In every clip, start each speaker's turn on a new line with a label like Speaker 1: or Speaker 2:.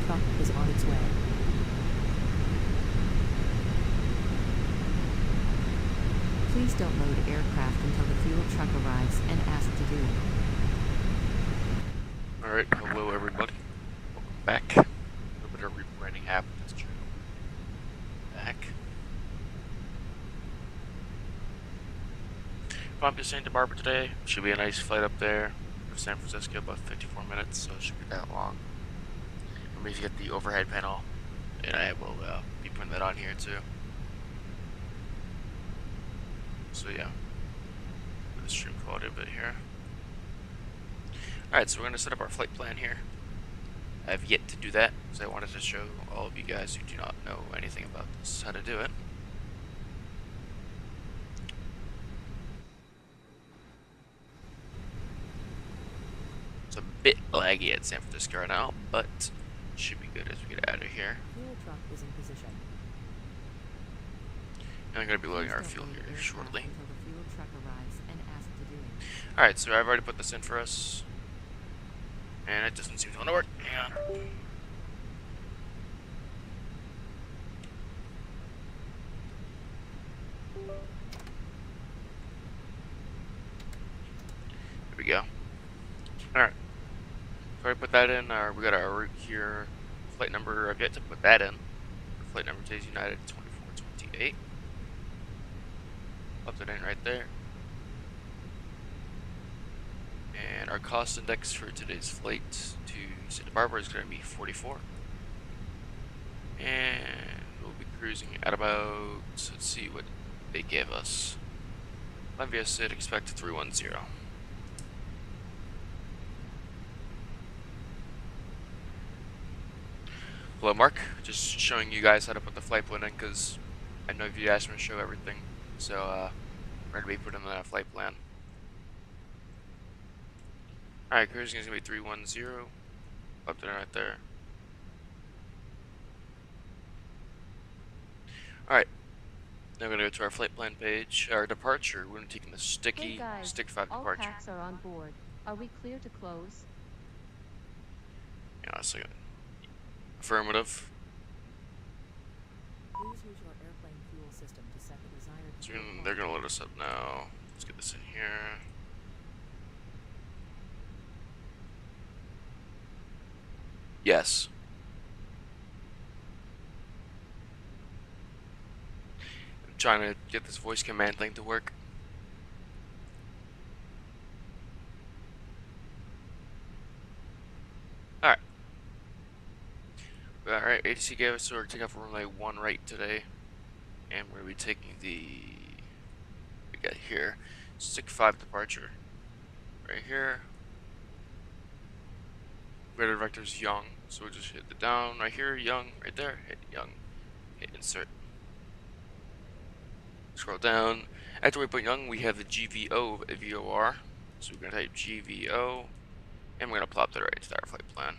Speaker 1: truck is on its way. Please don't load aircraft until the fuel truck arrives and ask to do it.
Speaker 2: Alright, hello everybody. Welcome back. A little bit of rebranding happened to this channel. Back. I'm just saying to Barbra today. Should be a nice flight up there to San Francisco, about 54 minutes, so it should be that long. Let me get the overhead panel, and I will be putting that on here too. So yeah, the stream quality a bit here. Alright, so we're going to set up our flight plan here. I have yet to do that, because I wanted to show all of you guys who do not know anything about this how to do it. It's a bit laggy at San Francisco right now, but it should be good as we get out of here.
Speaker 1: Fuel truck is in position.
Speaker 2: And I'm going to be loading our fuel here shortly.
Speaker 1: Until the fuel truck arrives and ask to do it.
Speaker 2: Alright, so I've already put this in for us. And it doesn't seem to want to work. Hang on. There we go. Alright. So I put that in. We got our route here. Flight number, I've yet to put that in. Flight number today's United 2428. Left it in right there. And our cost index for today's flight to Santa Barbara is going to be 44. And we'll be cruising at about, let's see what they gave us. Lanvia said expect 310. Hello Mark, just showing you guys how to put the flight plan in because I know if you asked me to show everything. So we're going to be putting in that flight plan. Alright, cruising is going to be 310. Up there, right there. Alright. Now we're going to go to our flight plan page. Our departure, we're going to take the sticky
Speaker 3: Hey guys,
Speaker 2: stick 5
Speaker 3: all
Speaker 2: departure.
Speaker 3: packs are on board. Are we clear to close?
Speaker 2: Yeah, that's like affirmative.
Speaker 1: Please use your airplane fuel system to set the desired
Speaker 2: So
Speaker 1: fuel
Speaker 2: they're going to
Speaker 1: quantity.
Speaker 2: load us up now. Let's get this in here. Yes. I'm trying to get this voice command thing to work. Alright. Alright, ATC gave us, so we're taking off runway 1 right today. And we're going to be taking the, we got here, stick 5 departure. Right here. Radar vector's young, so we'll just hit the down right here, young, right there, hit young, hit insert. Scroll down. After we put young, we have the GVO VOR. So we're gonna type GVO, and we're gonna plop that right into our flight plan.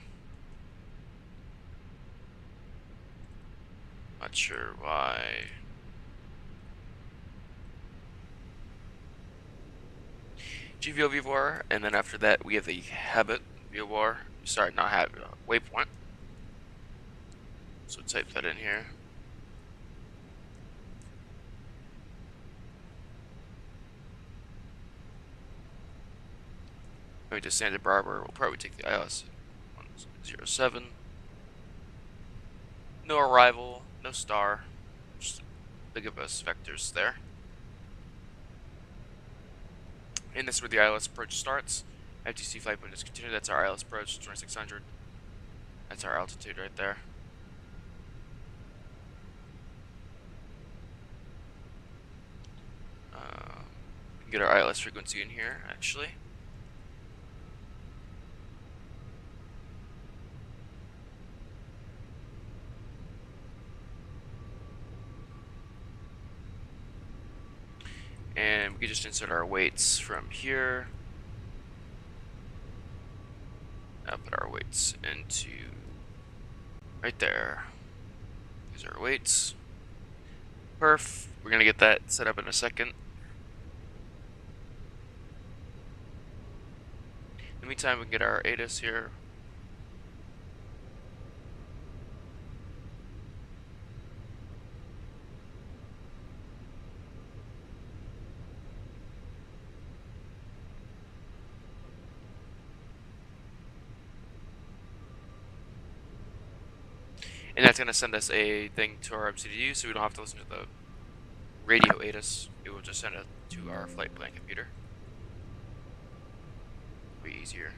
Speaker 2: Not sure why. GVO VOR, and then after that we have the habit VOR. Sorry, not habit, waypoint. So type that in here. Maybe to Santa Barbara, we'll probably take the ILS 107. No arrival, no star. Just think of us vectors there. And this is where the ILS approach starts. FTC flight plan is continued. That's our ILS approach, 2600. That's our altitude right there. We can get our ILS frequency in here, actually. And we can just insert our weights from here. Now put our weights into right there. These are our weights. Perf. We're gonna get that set up in a second. In the meantime, we can get our ATIS here. And that's going to send us a thing to our MCDU, so we don't have to listen to the radio ATIS. It will just send it to our flight plan computer. It'll be easier.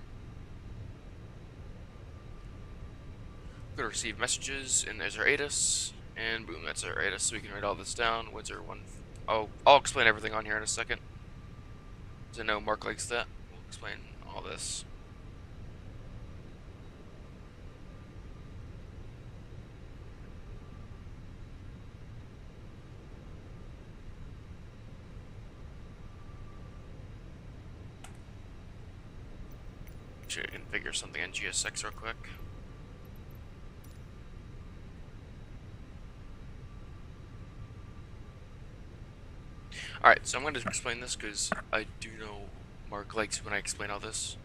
Speaker 2: We're going to receive messages, and there's our ATIS, and boom, that's our ATIS. So we can write all this down. Windsor 1. I'll explain everything on here in a second. So I know Mark likes that. We'll explain all this. Should configure something in GSX real quick. Alright, so I'm going to explain this because I do know Mark likes when I explain all this.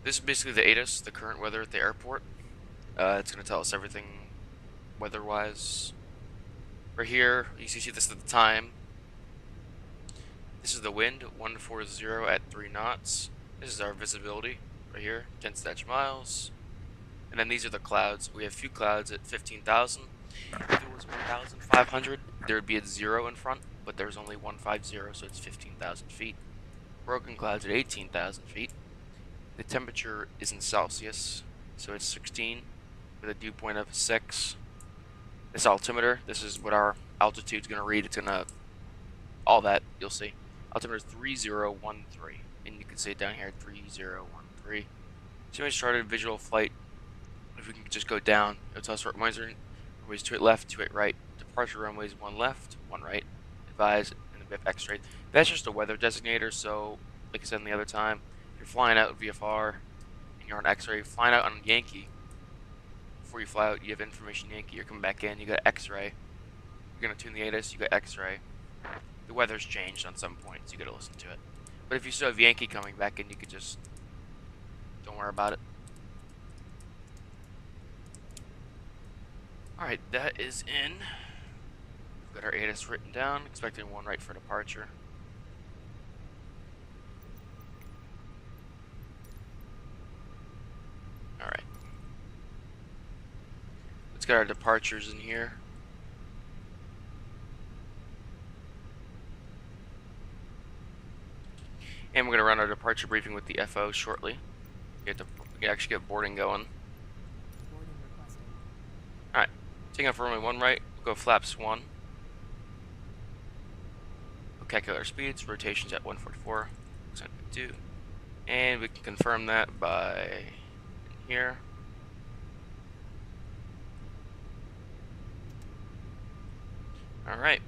Speaker 2: This is basically the ATIS, the current weather at the airport. It's going to tell us everything weather-wise. Right here, you see this at the time. This is the wind, 140 at 3 knots. This is our visibility, right here, 10 statute miles. And then these are the clouds. We have few clouds at 15,000. If it was 1,500, there would be a 0 in front, but there's only 150, so it's 15,000 feet. Broken clouds at 18,000 feet. The temperature is in Celsius, so it's 16, with a dew point of 6. This altimeter, this is what our altitude's going to read. It's going to, all that, you'll see. Altimeter is 3013, and you can see it down here, 3013. So we started visual flight. If we can just go down, it'll tell us runways 2 at left, 2 at right. Departure runways 1 left, 1 right. Advise, and then we have X-ray. That's just a weather designator, so like I said the other time, if you're flying out VFR and you're on X-ray, flying out on Yankee, before you fly out, you have information Yankee, you're coming back in, you got X-ray. You're going to tune the ATIS, you got X-ray. The weather's changed on some points, you got to listen to it. But if you still have Yankee coming back in, you could just, don't worry about it. Alright, that is in. We've got our ATIS written down, expecting 1 right for departure. Alright. Let's get our departures in here. And we're going to run our departure briefing with the FO shortly. We can actually get boarding going.
Speaker 1: Boarding requested.
Speaker 2: Alright, taking off runway 1 right, we'll go flaps 1. We'll calculate our speeds, rotations at 144, 2. And we can confirm that by here. Alright.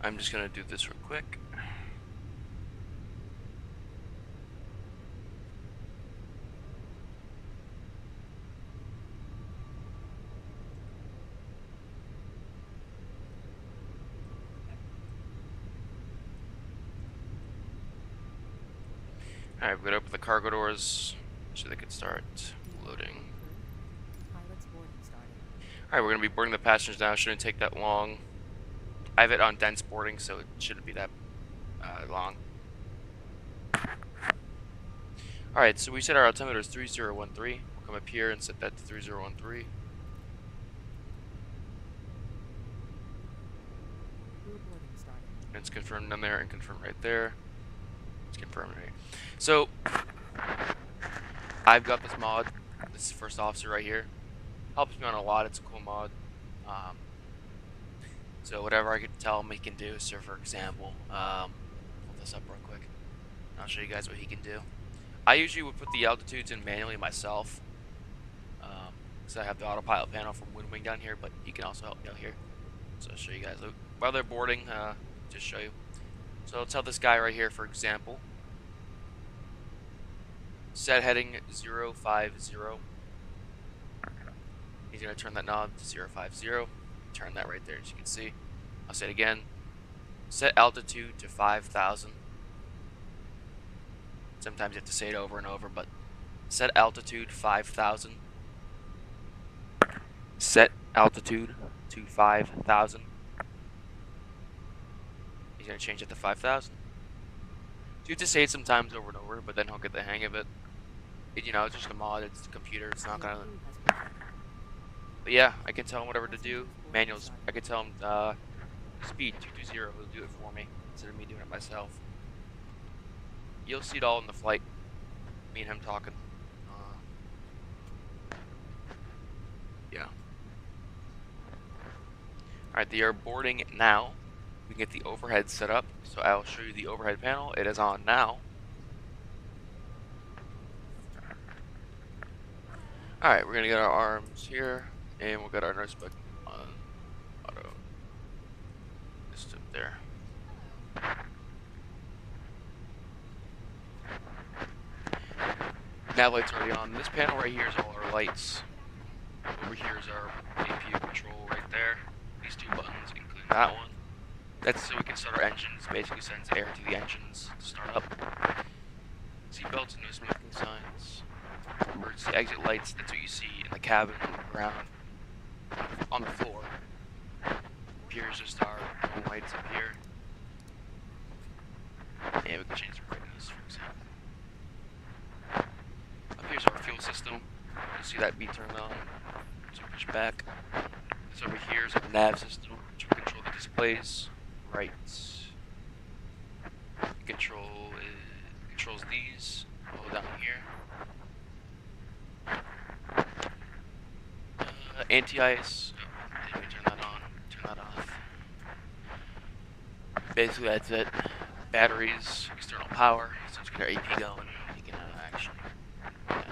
Speaker 2: I'm just going to do this real quick. Alright, we're going to open the cargo doors so they can start loading.
Speaker 1: Pilot's boarding started.
Speaker 2: Alright, we're going to be boarding the passengers now. It shouldn't take that long. I have it on dense boarding, so it shouldn't be that long. Alright, so we set our altimeter as 3013. We'll come up here and set that to 3013.
Speaker 1: Crew boarding started.
Speaker 2: And it's confirmed down there and confirmed right there. It's confirmed right here. So, I've got this mod. This is first officer right here. Helps me on a lot. It's a cool mod. So whatever I could tell him he can do. So for example, pull this up real quick. I'll show you guys what he can do. I usually would put the altitudes in manually myself. Because I have the autopilot panel from Windwing down here, but he can also help me out here. So I'll show you guys. While they're boarding, just show you. So I'll tell this guy right here, for example. Set heading 050. He's going to turn that knob to 050. Turn that right there, as you can see. I'll say it again. Set altitude to 5,000. Sometimes you have to say it over and over, but set altitude 5,000. Set altitude to 5,000. He's gonna change it to 5,000. So you have to say it sometimes over and over, but then he'll get the hang of it. You know, it's just a mod, it's the computer, it's not gonna... But yeah, I can tell him whatever to do. Manuals, I can tell him, speed 220, he'll do it for me, instead of me doing it myself. You'll see it all in the flight. Me and him talking. Yeah. Alright, they are boarding now. We can get the overhead set up. So I'll show you the overhead panel. It is on now. Alright, we're gonna get our arms here, and we'll get our nurse book on auto. Just up there. Nav light's already on. This panel right here is all our lights. Over here is our APU control right there. These two buttons, including that one. That's so we can start our engines. Basically sends air to the engines to start up. Seatbelts and no smoking signs. Emergency exit lights, that's what you see in the cabin, on the ground, on the floor. Here's just our lights up here. And we can change the brightness, for example. Up here's our fuel system. You'll see that be turned on. So push back. This over here is our nav system, which will control the displays. Right. Controls these. All down here. Anti-ice. Oh, didn't turn that on. Turn that off. Basically, that's it. Batteries, external power. So let's get our AP going. We can actually. Yeah.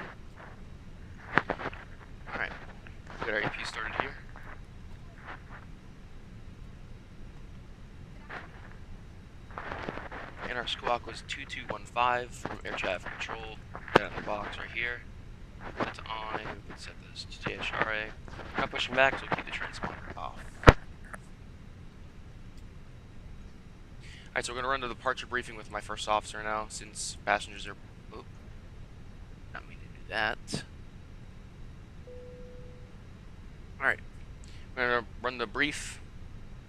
Speaker 2: Alright. Get our AP started here. And our squawk was 2215 from air traffic control. That in the box right here. That's on, and we can set this to JSRA. We're not pushing back, so we'll keep the transponder off. Alright, so we're going to run to the departure briefing with my first officer now, since passengers are... Oop. Not me to do that. Alright. We're going to run the brief.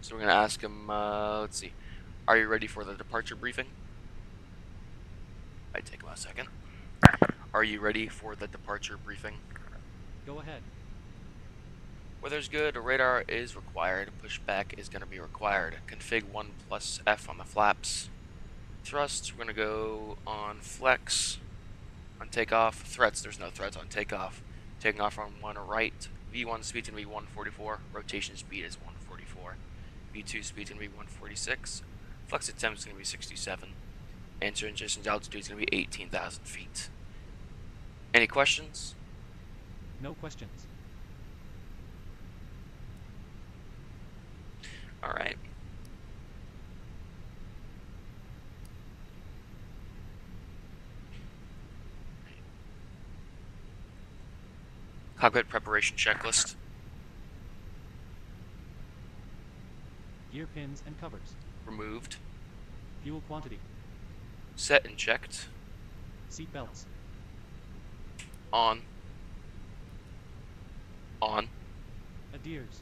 Speaker 2: So we're going to ask him, let's see. Are you ready for the departure briefing? Might take about a second. Are you ready for the departure briefing?
Speaker 4: Go ahead.
Speaker 2: Weather's good, radar is required, pushback is going to be required. Config 1+F on the flaps. Thrust, we're going to go on flex. On takeoff, threats, there's no threats on takeoff. Taking off on 1 right. V1 speed's going to be 144, rotation speed is 144. V2 speed's going to be 146. Flex attempt is going to be 67. And transition altitude is going to be 18,000 feet. Any questions?
Speaker 4: No questions.
Speaker 2: Alright. Cockpit preparation checklist.
Speaker 4: Gear pins and covers.
Speaker 2: Removed.
Speaker 4: Fuel quantity.
Speaker 2: Set and checked.
Speaker 4: Seat belts.
Speaker 2: On. On.
Speaker 4: Adheres.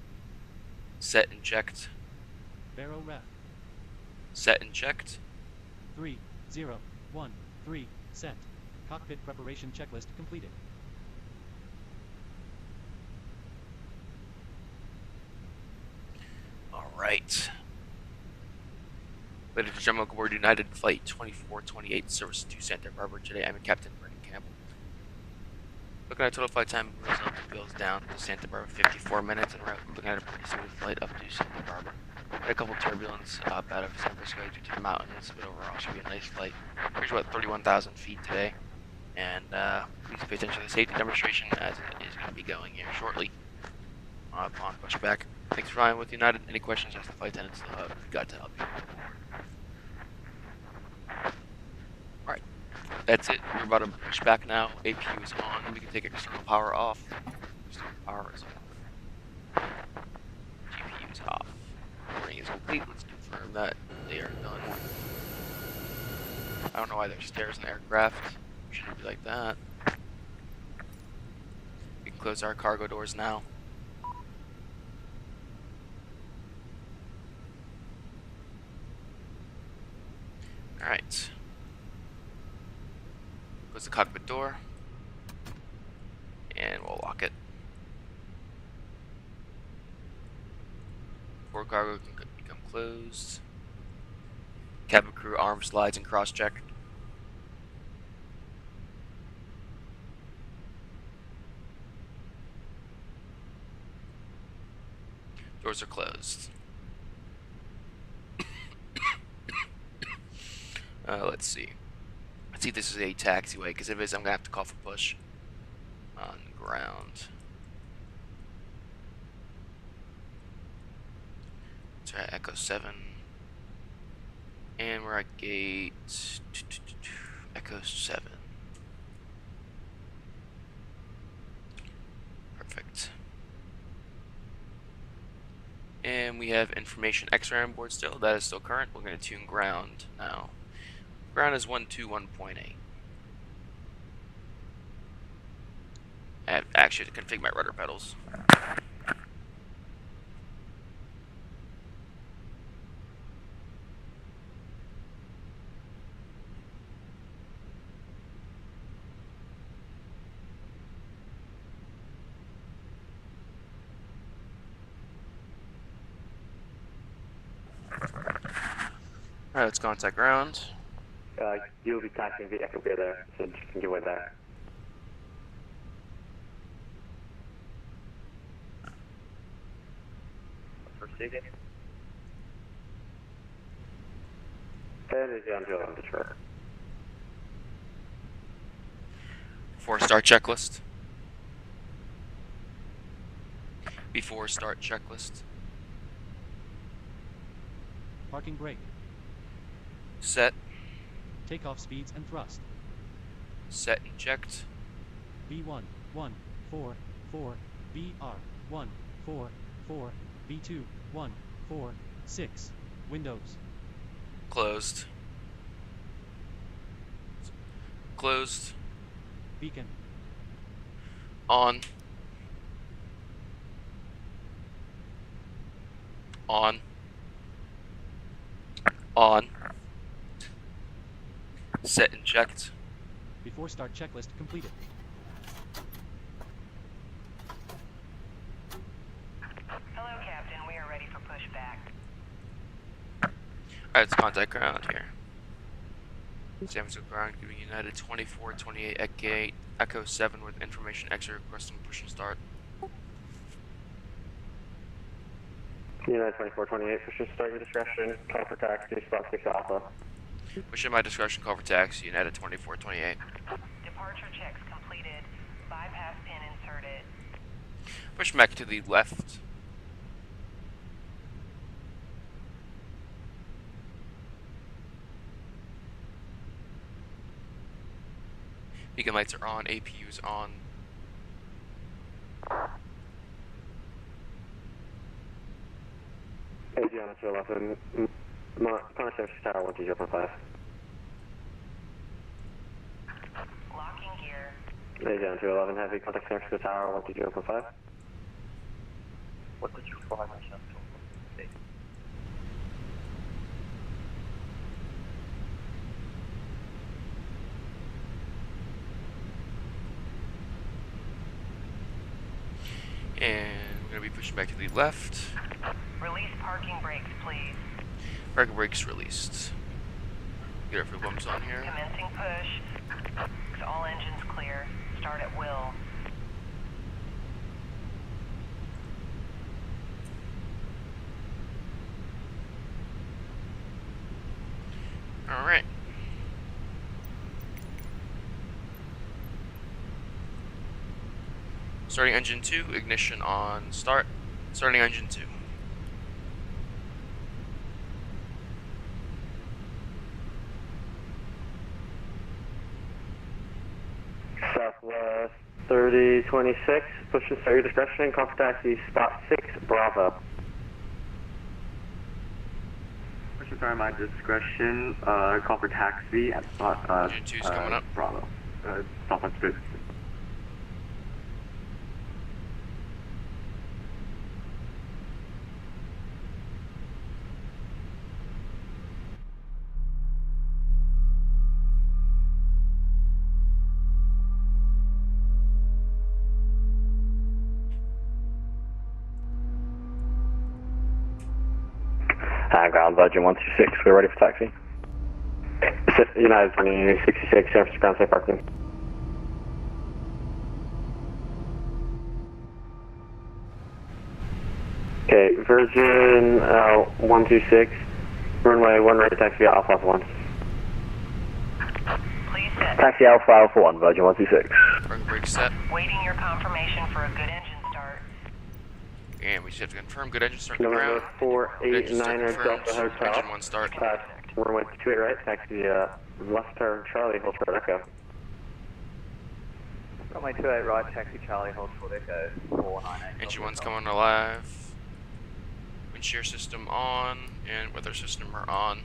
Speaker 2: Set and checked.
Speaker 4: Barrow ref.
Speaker 2: Set and checked.
Speaker 4: 3, 0, 1, 3, set. Cockpit preparation checklist completed.
Speaker 2: Alright. Ladies and gentlemen, welcome aboard United Flight 2428, service to Santa Barbara. Today I'm Captain Brendan Campbell. Looking at total flight time, result goes down to Santa Barbara 54 minutes, and we're looking at a pretty smooth flight up to Santa Barbara. Had a couple turbulence up out of San Francisco due to the mountains, but overall should be a nice flight. Here's about 31,000 feet today, and please pay attention to the safety demonstration as it is going to be going here shortly upon pushback. Thanks for flying with United. Any questions, ask the flight attendants. We've got to help you. Alright, that's it. We're about to push back now. APU is on. We can take external power off. External power is off. GPU is off. Boarding is complete. Let's confirm that they are done. I don't know why there's stairs in the aircraft. Shouldn't be like that. We can close our cargo doors now. cockpit door. And we'll lock it. Port cargo can become closed. Cabin crew arm slides and cross check. Doors are closed. Let's see. Let's see if this is a taxiway, because if it is, I'm going to have to call for push on ground. Let's try Echo 7. And we're at gate Echo 7. Perfect. And we have information X-ray on board still. That is still current. We're going to tune ground now. Ground is 121.8. I have actually to configure my rudder pedals. Alright, let's contact ground.
Speaker 5: You'll be taxiing the Echo Beer there, so just can get away there. Proceeding. And is on drill on the truck.
Speaker 2: Before start checklist. Before start checklist.
Speaker 4: Parking brake.
Speaker 2: Set.
Speaker 4: Takeoff speeds and thrust.
Speaker 2: Set and checked.
Speaker 4: B1, 1, 4, 4, BR, 1, 4, 4, B2, 1, 4, 6. Windows.
Speaker 2: Closed. Closed.
Speaker 4: Beacon.
Speaker 2: On. On. On. Set and checked.
Speaker 4: Before start checklist completed.
Speaker 6: Hello, Captain. We are ready for pushback.
Speaker 2: Alright, let's contact ground here. San Francisco ground giving United 2428 at gate Echo 7 with information X-ray requesting push and start.
Speaker 5: United 2428, push and start your discretion, call for taxi, spot 6 Alpha.
Speaker 2: Push in my discretion, call for taxi, United 2428.
Speaker 6: Departure checks completed. Bypass pin inserted.
Speaker 2: Push back to the left. Beacon lights are on, APU is on.
Speaker 5: Adriana 211, contact Tower 120.5.
Speaker 6: Locking gear.
Speaker 5: Adriana 211, heavy contact San Francisco Tower 120.5. What did you fly myself to?
Speaker 2: And we're going to be pushing back to the left.
Speaker 6: Release parking brakes, please.
Speaker 2: Parking brakes released. Get our fuel bumps on here.
Speaker 6: Commencing push. All engines clear. Start at will.
Speaker 2: Alright. Starting engine 2, ignition on start. Starting engine 2.
Speaker 5: Southwest 3026, push and start your discretion, call for taxi, spot 6 Bravo. Push and start my discretion, call for taxi at spot
Speaker 2: Engine 2 is coming up.
Speaker 5: Bravo. Stop on speed. High ground, Budget 126, we're ready for taxi. United 2066, San Francisco ground safe parking. Okay, Virgin 126, runway 1 right, taxi Alpha Alpha 1.
Speaker 6: Please set.
Speaker 5: Taxi Alpha Alpha 1, Virgin 126.
Speaker 2: Parking brake set.
Speaker 6: Waiting your confirmation for a good engine start.
Speaker 2: And we just have to confirm good engine start in the
Speaker 5: November
Speaker 2: ground.
Speaker 5: 489
Speaker 2: confirmed.
Speaker 5: Delta Hotel.
Speaker 2: Engine 1 start.
Speaker 5: Runway 28 right, taxi left turn Charlie, hold short echo.
Speaker 7: Runway 28 right, taxi Charlie, hold short echo, 498.
Speaker 2: Engine 1's coming alive. Wind shear system on, and weather system are on.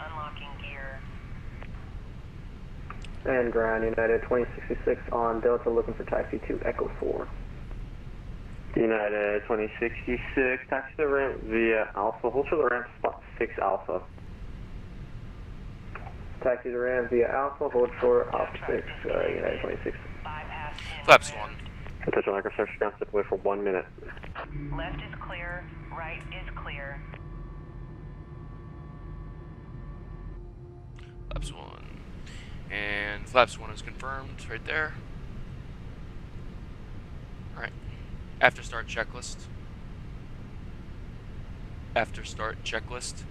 Speaker 6: Unlocking gear.
Speaker 5: And ground United 2066 on Delta looking for taxi to Echo 4. United 2066, taxi the ramp via Alpha, hold short the ramp spot 6 Alpha. Taxi the ramp via Alpha, hold short Alpha 6, United 26.
Speaker 6: Bypass in
Speaker 2: Flaps
Speaker 6: rim.
Speaker 2: 1.
Speaker 5: Attention microsurface ground, step away for 1 minute.
Speaker 6: Left is clear, right is clear.
Speaker 2: Flaps 1. And Flaps 1 is confirmed right there. Alright. After start checklist. After start checklist.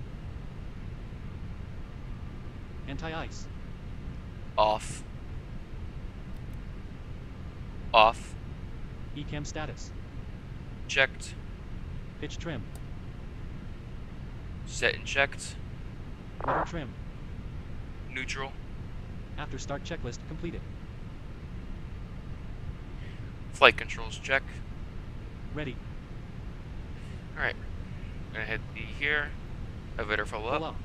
Speaker 4: Anti-ice.
Speaker 2: Off. Off.
Speaker 4: ECAM status.
Speaker 2: Checked.
Speaker 4: Pitch trim.
Speaker 2: Set and checked.
Speaker 4: Rudder trim.
Speaker 2: Neutral.
Speaker 4: After start checklist completed.
Speaker 2: Flight controls check.
Speaker 4: Ready.
Speaker 2: Alright. Gonna hit the here. Elevator full
Speaker 4: Full
Speaker 2: up.
Speaker 4: up.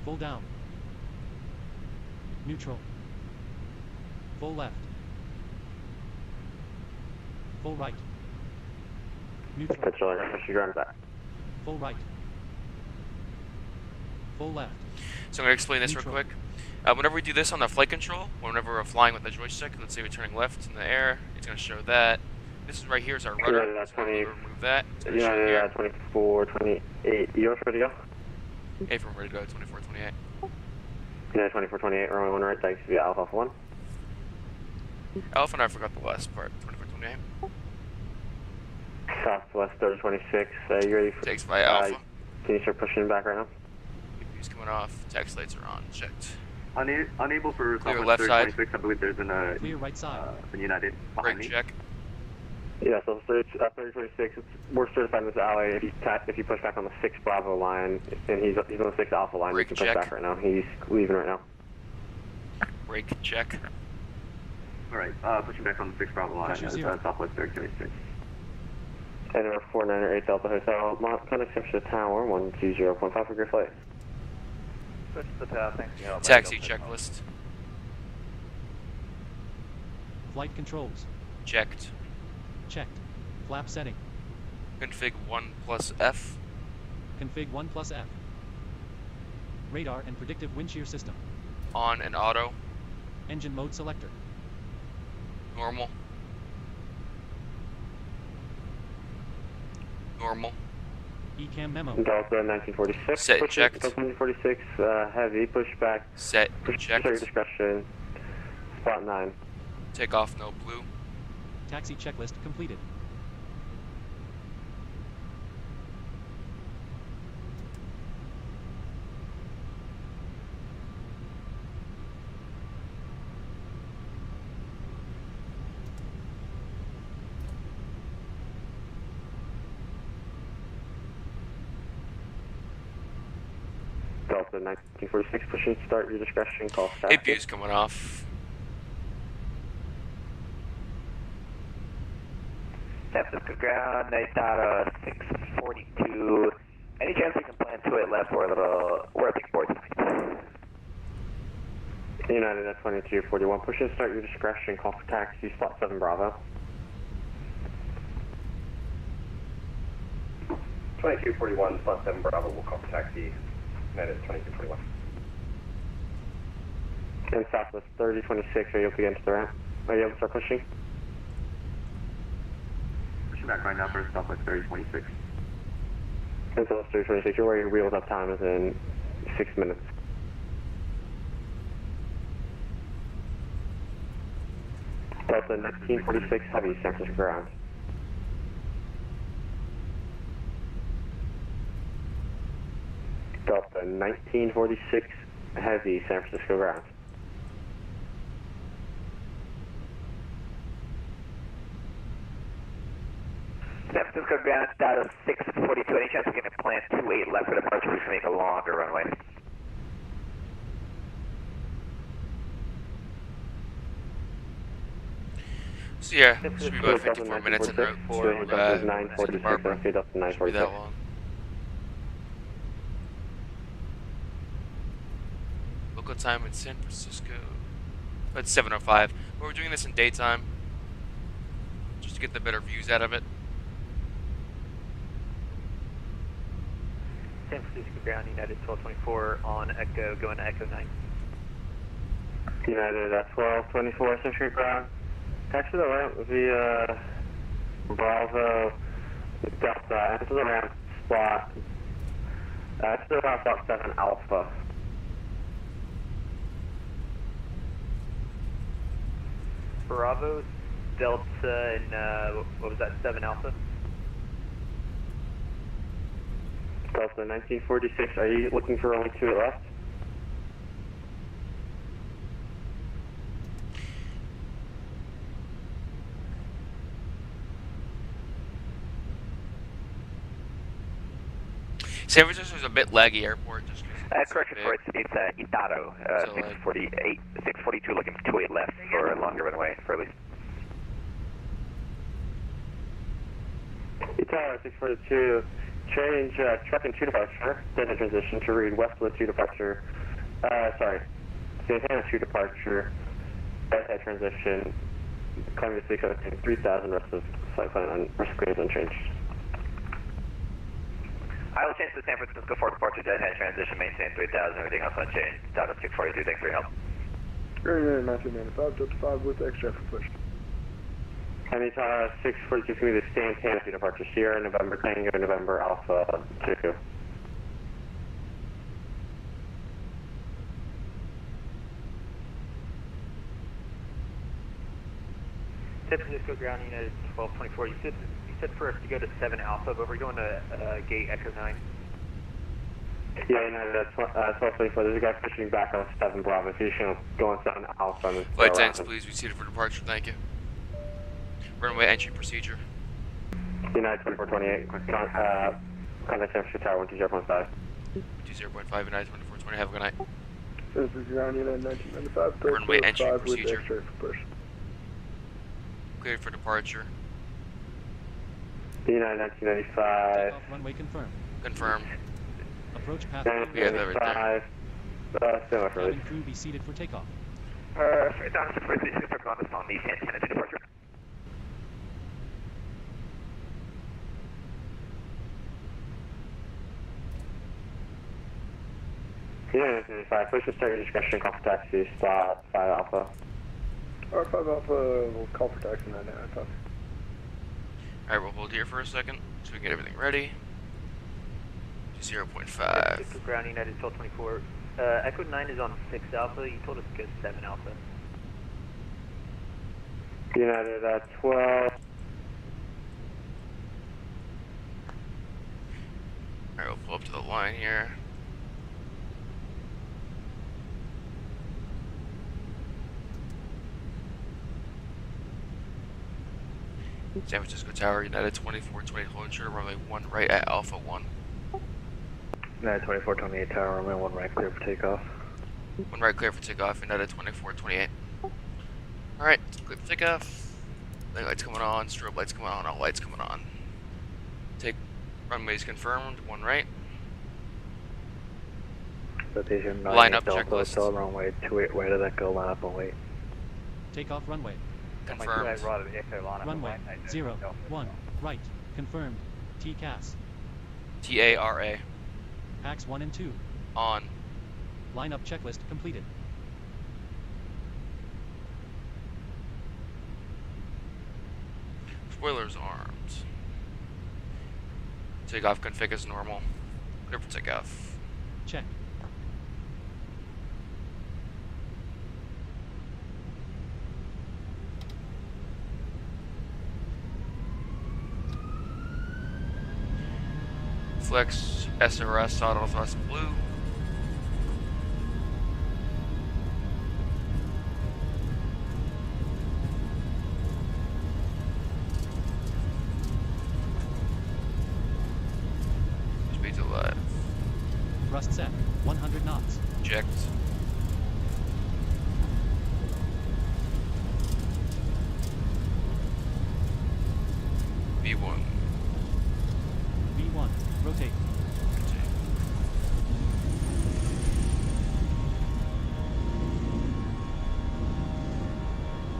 Speaker 4: Full down. Neutral. Full left. Full right. Neutral.
Speaker 5: Attention microsurface ground back.
Speaker 4: Full right. Full left.
Speaker 2: So I'm going to explain this real
Speaker 4: Neutral.
Speaker 2: quick. Whenever we do this on the flight control, whenever we're flying with the joystick, let's say we're turning left in the air, it's going to show that. This is right here is our rudder.
Speaker 5: Yeah, that's
Speaker 2: So when we
Speaker 5: 20.
Speaker 2: remove that. It's going to show
Speaker 5: Yeah,
Speaker 2: here.
Speaker 5: 24, 28. You ready to go?
Speaker 2: Hey, from ready to go, 24, 28.
Speaker 5: Yeah, 24, 28, runway 1 right, taxi via Alpha Alpha 1.
Speaker 2: Alpha and I forgot the last part, 24, 28.
Speaker 5: Southwest 3026, you ready for...
Speaker 2: Takes by Alpha.
Speaker 5: Can you start pushing back right now?
Speaker 2: He's coming off. Tax lights are on. Checked.
Speaker 7: Unable for
Speaker 2: Clear
Speaker 7: Southwest
Speaker 2: left side.
Speaker 7: 3026, I believe there's
Speaker 4: Clear right side.
Speaker 7: an United behind
Speaker 2: Brake
Speaker 7: me.
Speaker 2: check.
Speaker 5: Yeah, so 3026, we're certified in this alley. If you push back on the 6 Bravo line, and he's on the 6 Alpha line,
Speaker 2: Brake
Speaker 5: you can push
Speaker 2: check.
Speaker 5: back right now. He's leaving right now.
Speaker 2: Brake check.
Speaker 7: Alright, pushing back on the 6 Bravo line,
Speaker 4: Pressure zero.
Speaker 7: Southwest 3026.
Speaker 5: And number 498 Delta Hotel, contact to the tower, 120.5 for your flight.
Speaker 7: Switch to the tower, thanks for your help.
Speaker 2: Taxi checklist.
Speaker 4: Flight controls.
Speaker 2: Checked.
Speaker 4: Checked. Flap setting.
Speaker 2: Config 1 plus F.
Speaker 4: Config 1 plus F. Radar and predictive wind shear system.
Speaker 2: On and auto.
Speaker 4: Engine mode selector.
Speaker 2: Normal. Normal.
Speaker 4: ECAM memo.
Speaker 5: Delta 1946.
Speaker 2: Set and
Speaker 5: push
Speaker 2: checked.
Speaker 5: Delta 1946, heavy, push back.
Speaker 2: Set
Speaker 5: Push
Speaker 2: and checked.
Speaker 5: your discretion. Spot 9.
Speaker 2: Take off no blue.
Speaker 4: Taxi checklist completed.
Speaker 5: Delta 1946, push and start your discretion, call staff.
Speaker 2: APU's coming off.
Speaker 7: San Francisco ground, night data 642. Any chance we can plan 28 left or a big board tonight?
Speaker 5: United at 2241, push and start your discretion, call for taxi, spot 7 Bravo. 2241 plus 7 Bravo will call for taxi. United 2241. And Southwest 3026, are you able to get into the ramp? Are you able to start pushing? Pushing back right now for Southwest 3026. And Southwest 3026, you're where your wheels up time is in 6 minutes. Delta 1946 Heavy, San Francisco ground. Delta 1946 Heavy, San Francisco ground.
Speaker 7: San Francisco ground, data 642. Any chance we can plant 28 left for departure? We can make a longer runway.
Speaker 2: So yeah, should be about 54 minutes en route to Barbra. Should be that long. Local time in San Francisco. It's 7:05. But we're doing this in daytime, just to get the better views out of it.
Speaker 8: San Francisco ground, United 1224 on Echo, going to Echo 9.
Speaker 5: United at 1224 San Francisco ground. Actually, the ramp via Bravo Delta. Enter the ramp spot. It's the ramp spot 7 Alpha.
Speaker 8: Bravo, Delta, and what was that, 7 Alpha?
Speaker 5: Delta 1946, are you looking for only 2 left?
Speaker 2: San Francisco is a bit laggy airport. Just
Speaker 7: Correction for it's Itaro, 642 looking for 28 left for a longer runway for at least.
Speaker 5: Itaro 642, change truck and 2 departure, then transition to read westward 2 departure, Santana 2 departure, right-side transition, Columbia 617, 3000, rest of flight plan on rest of unchanged.
Speaker 7: I will change to San Francisco for departure, dead-head transition, maintain 3000, everything else unchanged. Data 642, thanks for your help.
Speaker 9: United 1995, Delta 5 with extra for push.
Speaker 5: And Itaro 642 can be the Santana 2 departure, Sierra November Tango November Alpha 2.
Speaker 8: San Francisco ground, United 1224. You said for us to go to 7 Alpha, but we're going to gate Echo 9.
Speaker 5: Yeah, United at 1224. There's a guy pushing back on 7 Bravo. So you should go on 7 Alpha. And
Speaker 2: flight attendants, please be seated for departure. Thank you. Runway entry procedure.
Speaker 5: United 2428. Contact San Francisco Tower 120.5.
Speaker 2: 20.5 United 2420. Have a good night.
Speaker 9: San Francisco ground, United 1995,
Speaker 2: Runway
Speaker 9: Delta
Speaker 2: entry
Speaker 9: 5 with
Speaker 2: procedure.
Speaker 9: extra for push.
Speaker 2: Cleared for departure.
Speaker 5: United 1995.
Speaker 4: Takeoff runway confirmed.
Speaker 2: Confirmed.
Speaker 4: Approach path.
Speaker 2: We have that right there.
Speaker 5: Similar for
Speaker 4: Cabin crew be seated for takeoff.
Speaker 7: Data 642, for Columbus on the Santana 2 departure.
Speaker 5: United 1995. Push to start your discretion. Call for taxi. Spot 5 Alpha.
Speaker 9: R5 Alpha will call for taxi 995.
Speaker 2: Alright, we'll hold here for a second so we can get everything ready. 0.5.
Speaker 8: San Francisco ground, United 1224. Echo 9 is on 6 Alpha. You told us to go 7 Alpha.
Speaker 5: United at 12.
Speaker 2: Alright, we'll pull up to the line here. San Francisco Tower, United 2428, hold short, runway 1 right at Alpha 1.
Speaker 8: United 2428 Tower, runway 1 right, clear for takeoff.
Speaker 2: 1 right, clear for takeoff, United 2428. Alright, clear for takeoff. Lights coming on, strobe lights coming on, all lights coming on. Runways confirmed, 1 right.
Speaker 8: Citation
Speaker 2: Line up
Speaker 8: Delta,
Speaker 2: checklist.
Speaker 8: Hotel, runway 28 right of Echo, line up and wait.
Speaker 4: Takeoff runway.
Speaker 2: Confirmed.
Speaker 4: Runway 01 right. Confirmed. TCAS.
Speaker 2: TARA.
Speaker 4: Packs 1 and 2.
Speaker 2: On.
Speaker 4: Lineup checklist completed.
Speaker 2: Spoilers armed. Takeoff config as normal. Clear for takeoff.
Speaker 4: Check.
Speaker 2: Flex SRS auto thrust blue. Speed to live.
Speaker 4: Thrust set. 100 knots.
Speaker 2: Checked. V1.
Speaker 4: V1. Rotate.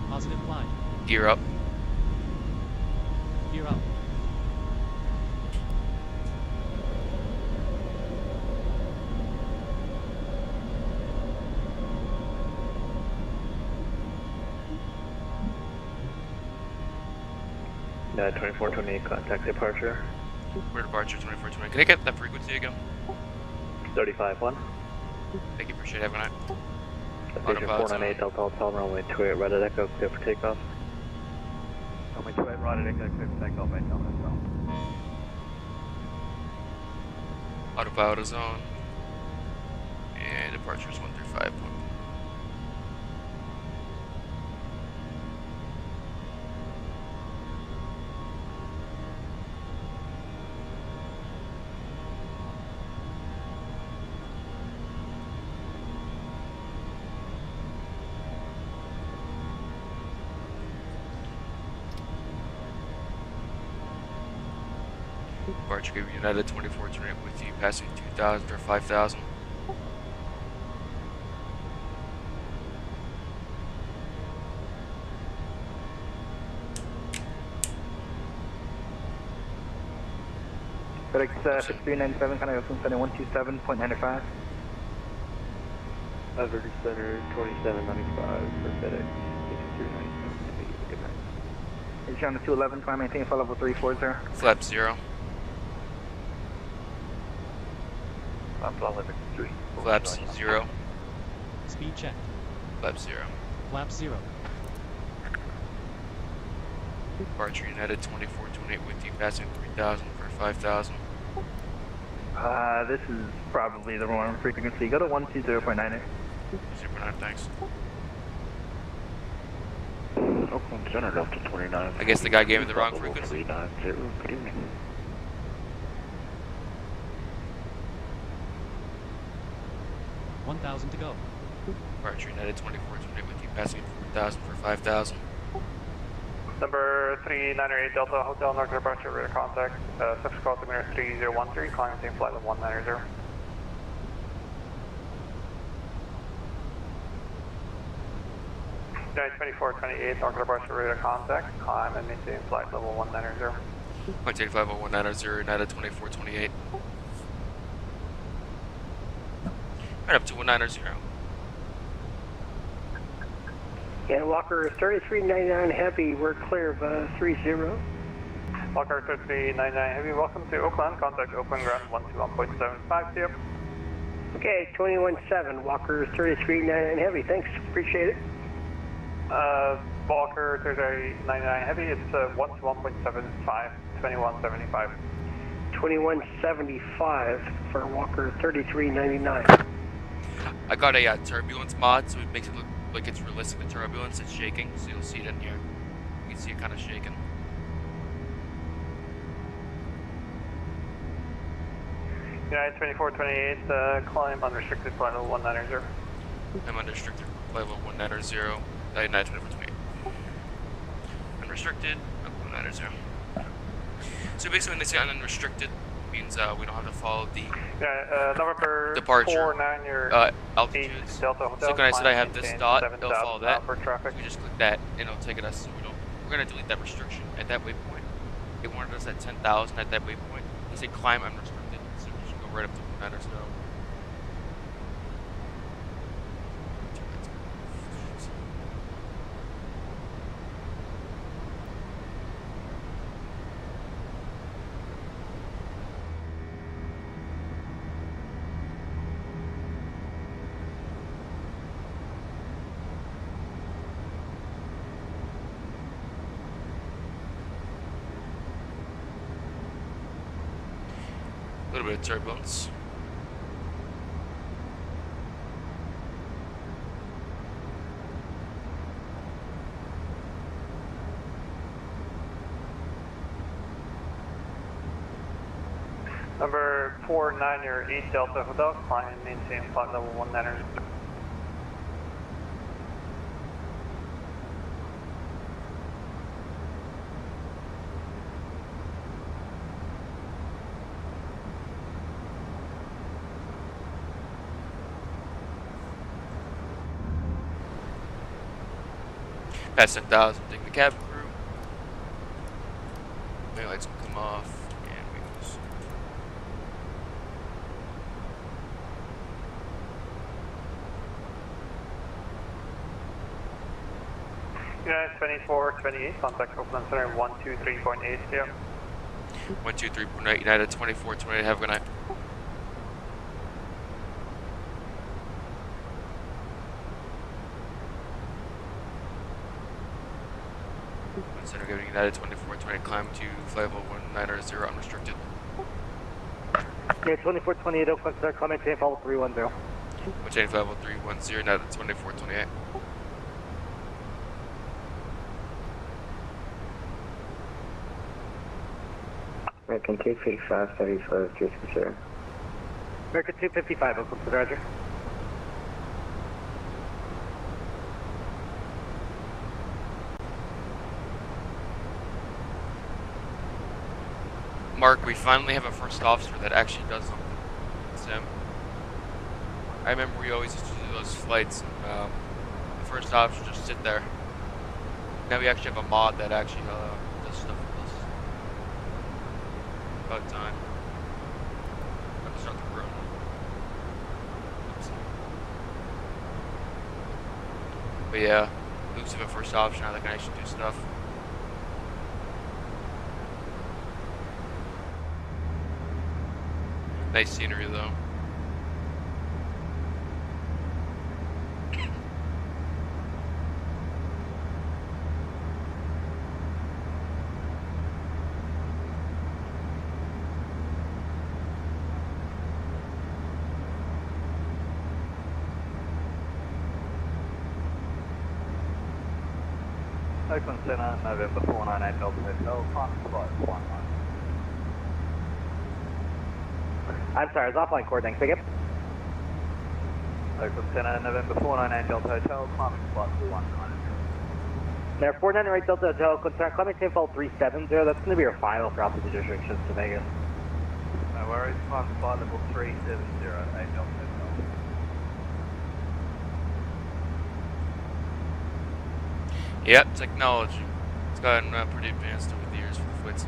Speaker 4: Positive climb.
Speaker 2: Gear up.
Speaker 4: Gear up.
Speaker 5: United 2428, contact departure.
Speaker 2: We're departure 2420. Can I get that frequency again?
Speaker 5: 35-1.
Speaker 2: Thank you, appreciate it. Have a good night.
Speaker 5: Station 498, Delta Hotel, runway 28, Red Echo, clear for takeoff.
Speaker 7: Runway 28, Red Echo, clear for takeoff, right now, as well.
Speaker 2: Autopilot zone. And departure is 135. Departure gave United 2428 with you, passing 2,000 or 5,000.
Speaker 7: FedEx 6397, kind of assume 127.95.
Speaker 5: Average Center 2795 for FedEx 6397. Good night.
Speaker 7: You're on the 211, climb maintain flight level 340.
Speaker 2: Flap 0.
Speaker 7: I'm flight level 3.
Speaker 2: Flaps 0.
Speaker 4: Speed checked.
Speaker 2: Flap 0.
Speaker 4: Flap 0.
Speaker 2: Departure United 2428 with you, passing 3,000 for 5,000.
Speaker 7: This is probably the wrong frequency. Go to 120.98.
Speaker 2: 0.9, thanks.
Speaker 5: Oakland Center, Delta 29.
Speaker 2: I guess the guy gave me the wrong frequency.
Speaker 5: 390, good evening.
Speaker 4: $1,000 to go.
Speaker 2: Departure United 2428 with you, passing 4,000 for 5,000.
Speaker 8: Number 398 Delta Hotel North departure radar contact, subsequent altimeter 3013, climb maintain flight level 190. United 2428 North departure radar contact, climb and maintain flight level 190.
Speaker 2: 0.850190, United 2428. Right up to 190.
Speaker 10: Yeah, Walker 3399 Heavy, we're clear of 30.
Speaker 8: Walker 3399 Heavy, welcome to Oakland, contact open ground 121.75 to you.
Speaker 10: Okay, 217 Walker 3399 Heavy, thanks, appreciate it.
Speaker 8: Walker 3399 Heavy, it's 121.75, 2175.
Speaker 10: 2175 for Walker 3399.
Speaker 2: I got a turbulence mod, so it makes it look like it's realistic. The turbulence is shaking, so you'll see it in here. You can see it kind of shaking.
Speaker 8: United 2428, climb unrestricted flight level 190.
Speaker 2: I'm unrestricted flight level 190, United 2428. Unrestricted, 190. So basically when they say unrestricted, it means we don't have to follow the
Speaker 8: November
Speaker 2: departure
Speaker 8: 49
Speaker 2: altitudes.
Speaker 8: Delta Hotel,
Speaker 2: So when I said I have this
Speaker 8: maintain
Speaker 2: dot,
Speaker 8: 7,000
Speaker 2: it'll follow that.
Speaker 8: for traffic.
Speaker 2: So we just click that and it'll take us, so we're gonna delete that restriction at that waypoint. It wanted us at 10,000 at that waypoint, You say climb unrestricted, so you should go right up to 1 or so. A little bit of turbulence.
Speaker 8: Number 498 Delta Hotel, climb and maintain flight level 19.
Speaker 2: Past 10,000, take the cabin crew. Main lights will come off, and wings.
Speaker 8: United 2428, contact Oakland Center 123.8, yeah.
Speaker 2: 123.8, United 2428, have a good night. Center giving United 2420 climb to flight level 1900 unrestricted.
Speaker 10: Yeah, 2428 Oakland Center, climb maintain level 310.
Speaker 2: Maintain flight level 310, United 2428.
Speaker 5: American 255, 75, 360.
Speaker 10: American 255 Oakland Center, Roger.
Speaker 2: Mark, we finally have a first officer that actually does something. Sim. I remember we always used to do those flights, and the first officer just sit there. Now we actually have a mod that actually does stuff with us. About time. I'm just not the room. Oops. But yeah, Luke's have a first officer now that can actually do stuff. Nice scenery though.
Speaker 7: Oakland Center, November 498 Delta Hotel, climb flight 19.
Speaker 10: I'm sorry, I was offline coordinating. Pick up.
Speaker 7: Oakland Center, November 498 Delta Hotel, climbing flight 19.
Speaker 10: Now, 498 Delta Hotel, Oakland Center, climb maintain level 370. That's going to be your final for altitude restrictions to Vegas.
Speaker 7: No worries, climb flight level 370, 8 Delta Hotel.
Speaker 2: Yep, technology. It's gotten pretty advanced over the years for the flights.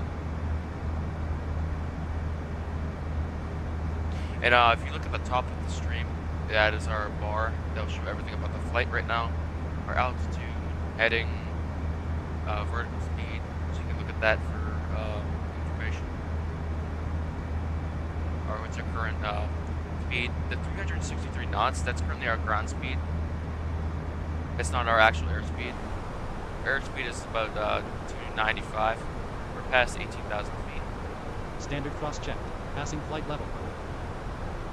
Speaker 2: And if you look at the top of the stream, that is our bar. That'll show everything about the flight right now. Our altitude, heading, vertical speed. So you can look at that for information. Or what's our current speed? The 363 knots, that's currently our ground speed. It's not our actual airspeed. Airspeed is about 295. We're past 18,000 feet.
Speaker 4: Standard cross-check. Passing flight level.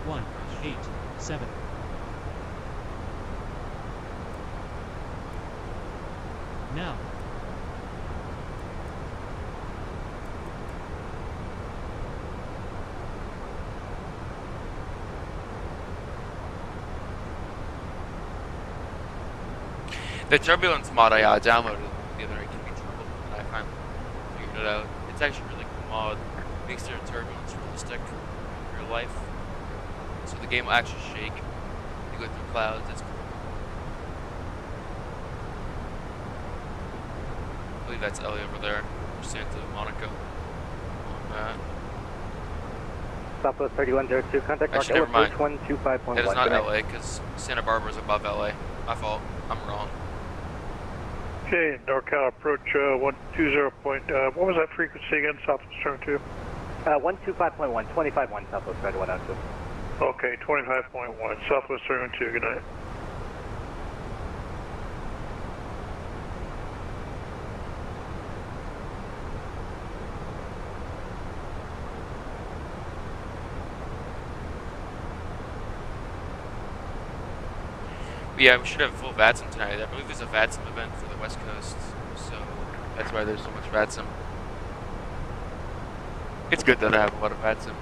Speaker 4: 187. Now.
Speaker 2: The turbulence mod I downloaded the other night can be trouble, and I finally figured it out. It's actually a really cool mod. It makes their turbulence realistic in real life. So the game will actually shake. You go through clouds, it's cool. I believe that's Ellie over there, or Santa Monica on that.
Speaker 10: Southwest 3102, contact
Speaker 2: Actually,
Speaker 10: Mark
Speaker 2: never
Speaker 10: approach
Speaker 2: mind.
Speaker 10: 125.1.
Speaker 2: That is not
Speaker 10: Good night.
Speaker 2: LA, because Santa Barbara is above LA. My fault. I'm wrong.
Speaker 9: Okay, NorCal approach 120. What was that frequency again? Southwest 2?
Speaker 10: 125.1, 25.1 Southwest 3102.
Speaker 9: Okay, 25.1. Southwest 2. Good night.
Speaker 2: Yeah, we should have full VATSIM tonight. I believe there's a VATSIM event for the West Coast, so that's why there's so much VATSIM. It's good that I have a lot of VATSIM.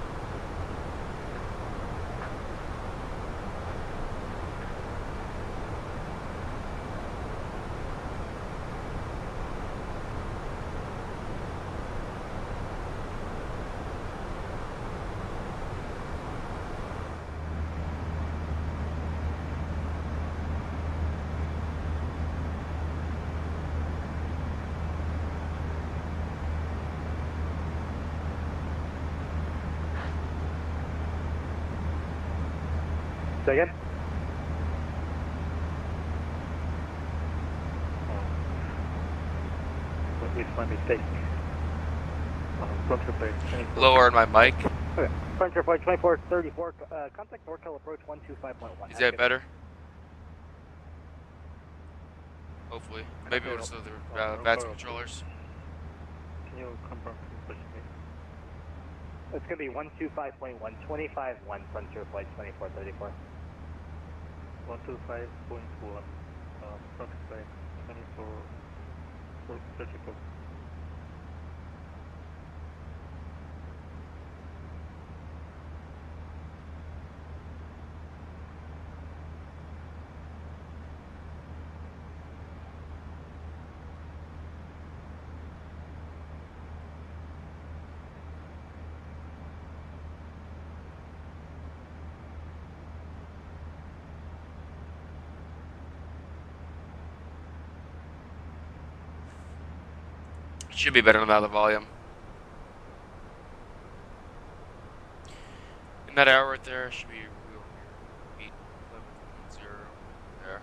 Speaker 10: Say again?
Speaker 9: It's my mistake.
Speaker 2: Lower my mic.
Speaker 10: Okay. Frontier flight 2434, contact NorCal approach 125.1.
Speaker 2: Is that better? Hopefully. Maybe it'll still the VATSIM controllers.
Speaker 9: Can you confirm?
Speaker 10: It's going to be 125.1, 25.1 Frontier flight 2434.
Speaker 9: 125.1. Flight 2434.
Speaker 2: Should be better now, the volume. In that hour right there, should be real beat 11.0 there.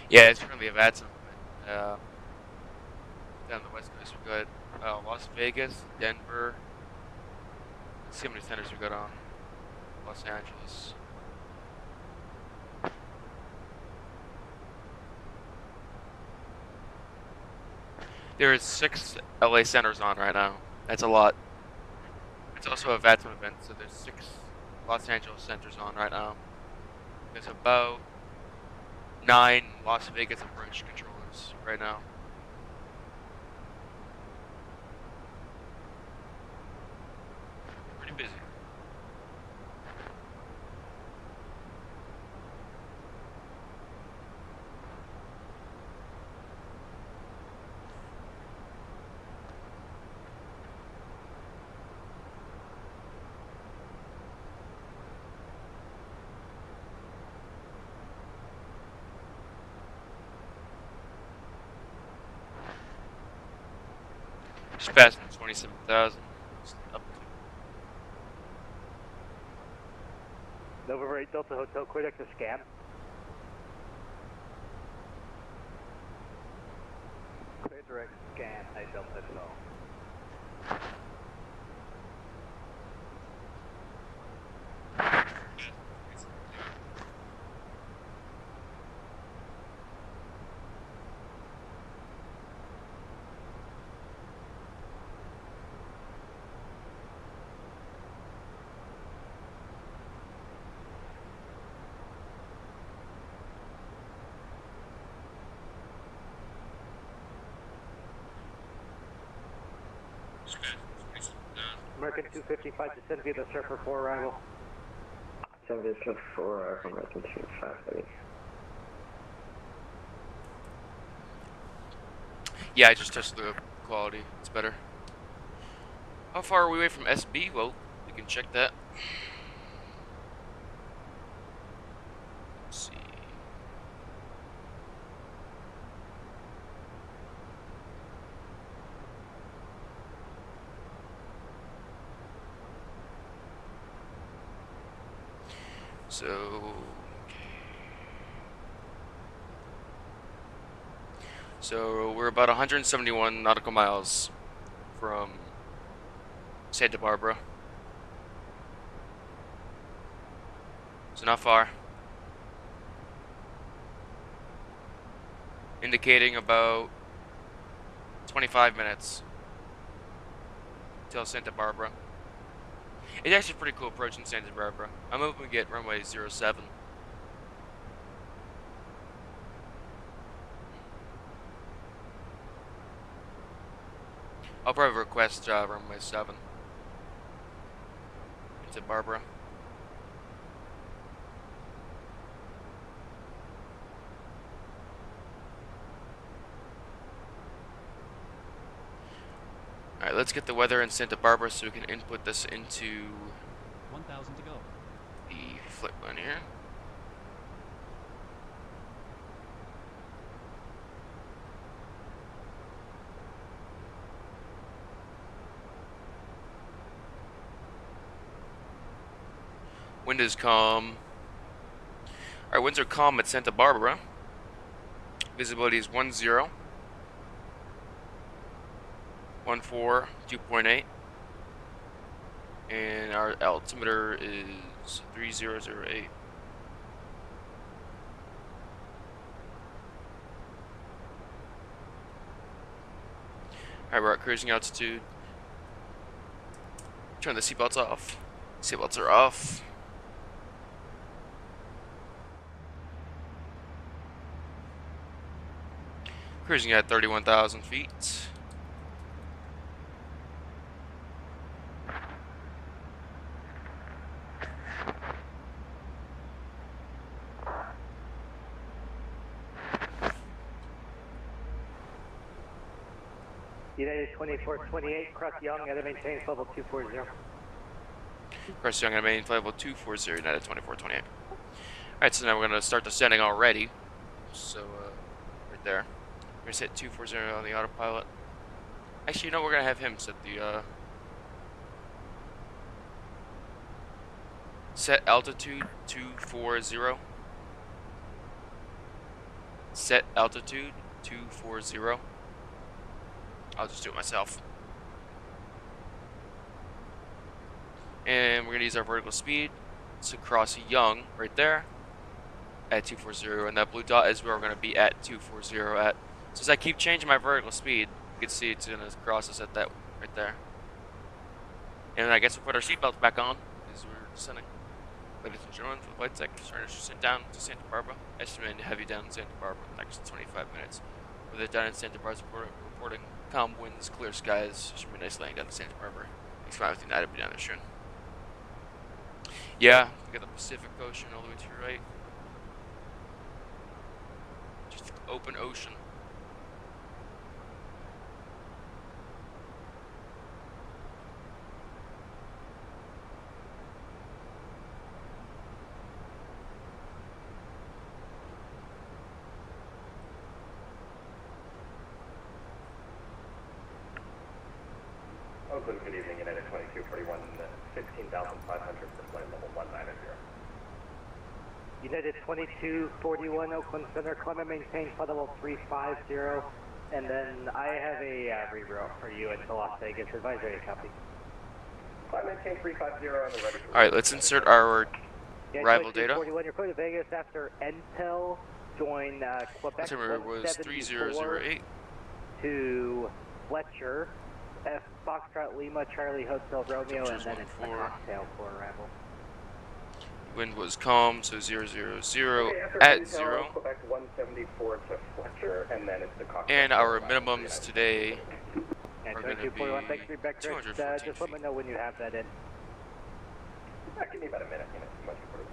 Speaker 2: Yeah, it's currently a VATSIM. Down the West Coast, we got Las Vegas, Denver. Let's see how many centers we got on. Los Angeles. There is 6 LA centers on right now. That's a lot. It's also a VATSIM event, so there's 6 Los Angeles centers on right now. There's about 9 Las Vegas approach controllers right now. Pretty busy. Just passing 27,000. Up to.
Speaker 10: November 8 Delta Hotel, clear deck to scan. Clear direct scan, 8 Delta Hotel. American 255, descend via the surfer for arrival.
Speaker 5: 74 from American 253.
Speaker 2: Yeah, I just tested the quality. It's better. How far are we away from SB? Well, we can check that. Let's see. So, okay. So we're about 171 nautical miles from Santa Barbara. So not far. Indicating about 25 minutes till Santa Barbara. It's actually a pretty cool approach in Santa Barbara. I'm hoping we get runway 07. I'll probably request runway 7 into Barbara. Alright, let's get the weather in Santa Barbara so we can input this into
Speaker 4: 1,000 to go.
Speaker 2: the flight plan here. Wind is calm. Alright, winds are calm at Santa Barbara. Visibility is 10. 14, 2.8. And our altimeter is 3008. Alright, we're at cruising altitude. Turn the seatbelts off. Seatbelts are off. Cruising at 31,000 feet.
Speaker 10: United 2428, cross Young, and maintain level 240.
Speaker 2: Cross Young and main flight level 240, United 2428. Alright, so now we're going to start descending already. So, right there. We're going to set 240 on the autopilot. Actually, you know, we're going to have him set the, set altitude 240. Set altitude 240. I'll just do it myself. And we're going to use our vertical speed to cross Young right there at 240. And that blue dot is where we're going to be at 240 at. So as I keep changing my vertical speed, you can see it's going to cross us at that right there. And I guess we'll put our seatbelts back on as we're descending. Ladies and gentlemen, for the flight deck, starting to send down to Santa Barbara. Estimated to heavy down in Santa Barbara in the next 25 minutes. With it down in Santa Barbara, reporting calm winds, clear skies. Should be nice laying down in Santa Barbara. Thanks for with United, be down there soon. Yeah, we got the Pacific Ocean all the way to your right. Just open ocean.
Speaker 11: Oakland, good evening, United 2241, 15,500 for flight level 190.
Speaker 10: United 2241, Oakland Center, climb and maintain flight level 350, and then I have a reroute for you into Las Vegas. Advisory copy.
Speaker 11: Climb maintain 350 on the ready.
Speaker 2: Alright, let's insert our arrival data.
Speaker 10: 2241, you're going to Vegas after Intel, join Quebec
Speaker 2: Altimeter was 3008.
Speaker 10: to Fletcher. F Foxtrot Lima, Charlie Hotel Romeo, and then it's the cocktail for arrival.
Speaker 2: Wind was calm, so 000
Speaker 11: okay,
Speaker 2: at 0.
Speaker 11: Quebec 174 to Fletcher, and then it's the cocktail.
Speaker 2: And our minimums today
Speaker 10: Yeah,
Speaker 2: are going to
Speaker 10: 2241, thanks
Speaker 2: be
Speaker 10: for back,
Speaker 2: 214
Speaker 10: just let me know when you have that in.
Speaker 11: Give me about a minute, 2241.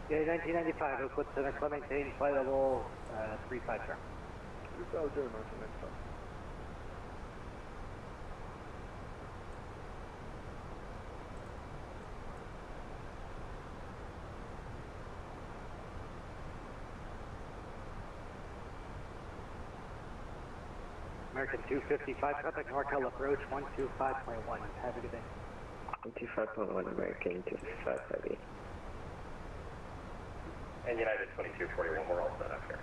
Speaker 10: Yeah, 1995, Oakwood Center, Club maintain flight level 35, sir. American 255, contact NorCal approach 125.1. Have a good day.
Speaker 5: 125.1 American 255 heavy.
Speaker 11: And United 2241, we're all set up here.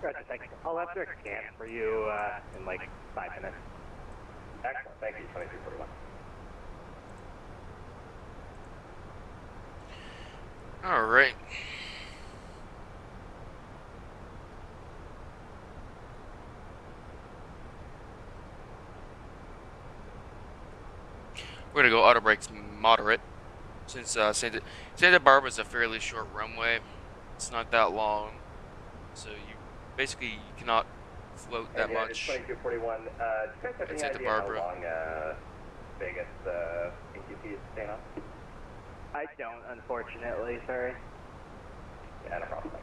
Speaker 10: Roger, thanks. I'll have to scan for you in like 5 minutes.
Speaker 11: Excellent, thank you, 2241.
Speaker 2: All right. We're gonna go auto brakes moderate, since Santa Barbara is a fairly short runway. It's not that long, so you basically cannot float that
Speaker 11: and United
Speaker 2: much.
Speaker 11: 2241, do you guys have any
Speaker 2: Santa
Speaker 11: idea
Speaker 2: Barbara.
Speaker 11: how long Vegas ATC is staying on?
Speaker 10: I don't, unfortunately, sorry.
Speaker 11: Yeah, no problem.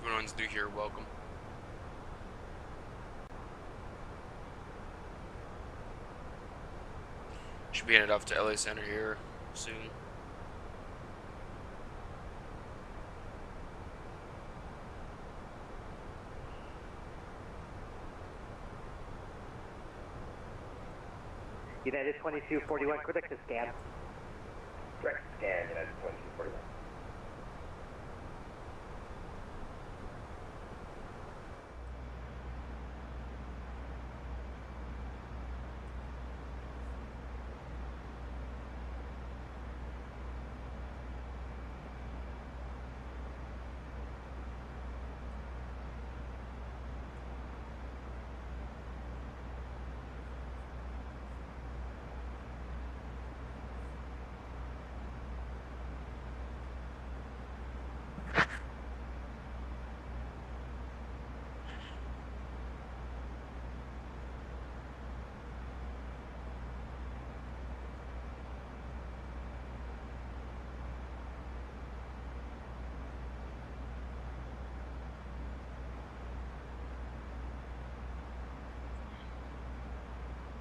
Speaker 2: Everyone's new here, welcome. Should be headed off to LA Center here soon.
Speaker 10: United 2241, correct to scan.
Speaker 11: Direct scan, United 2241.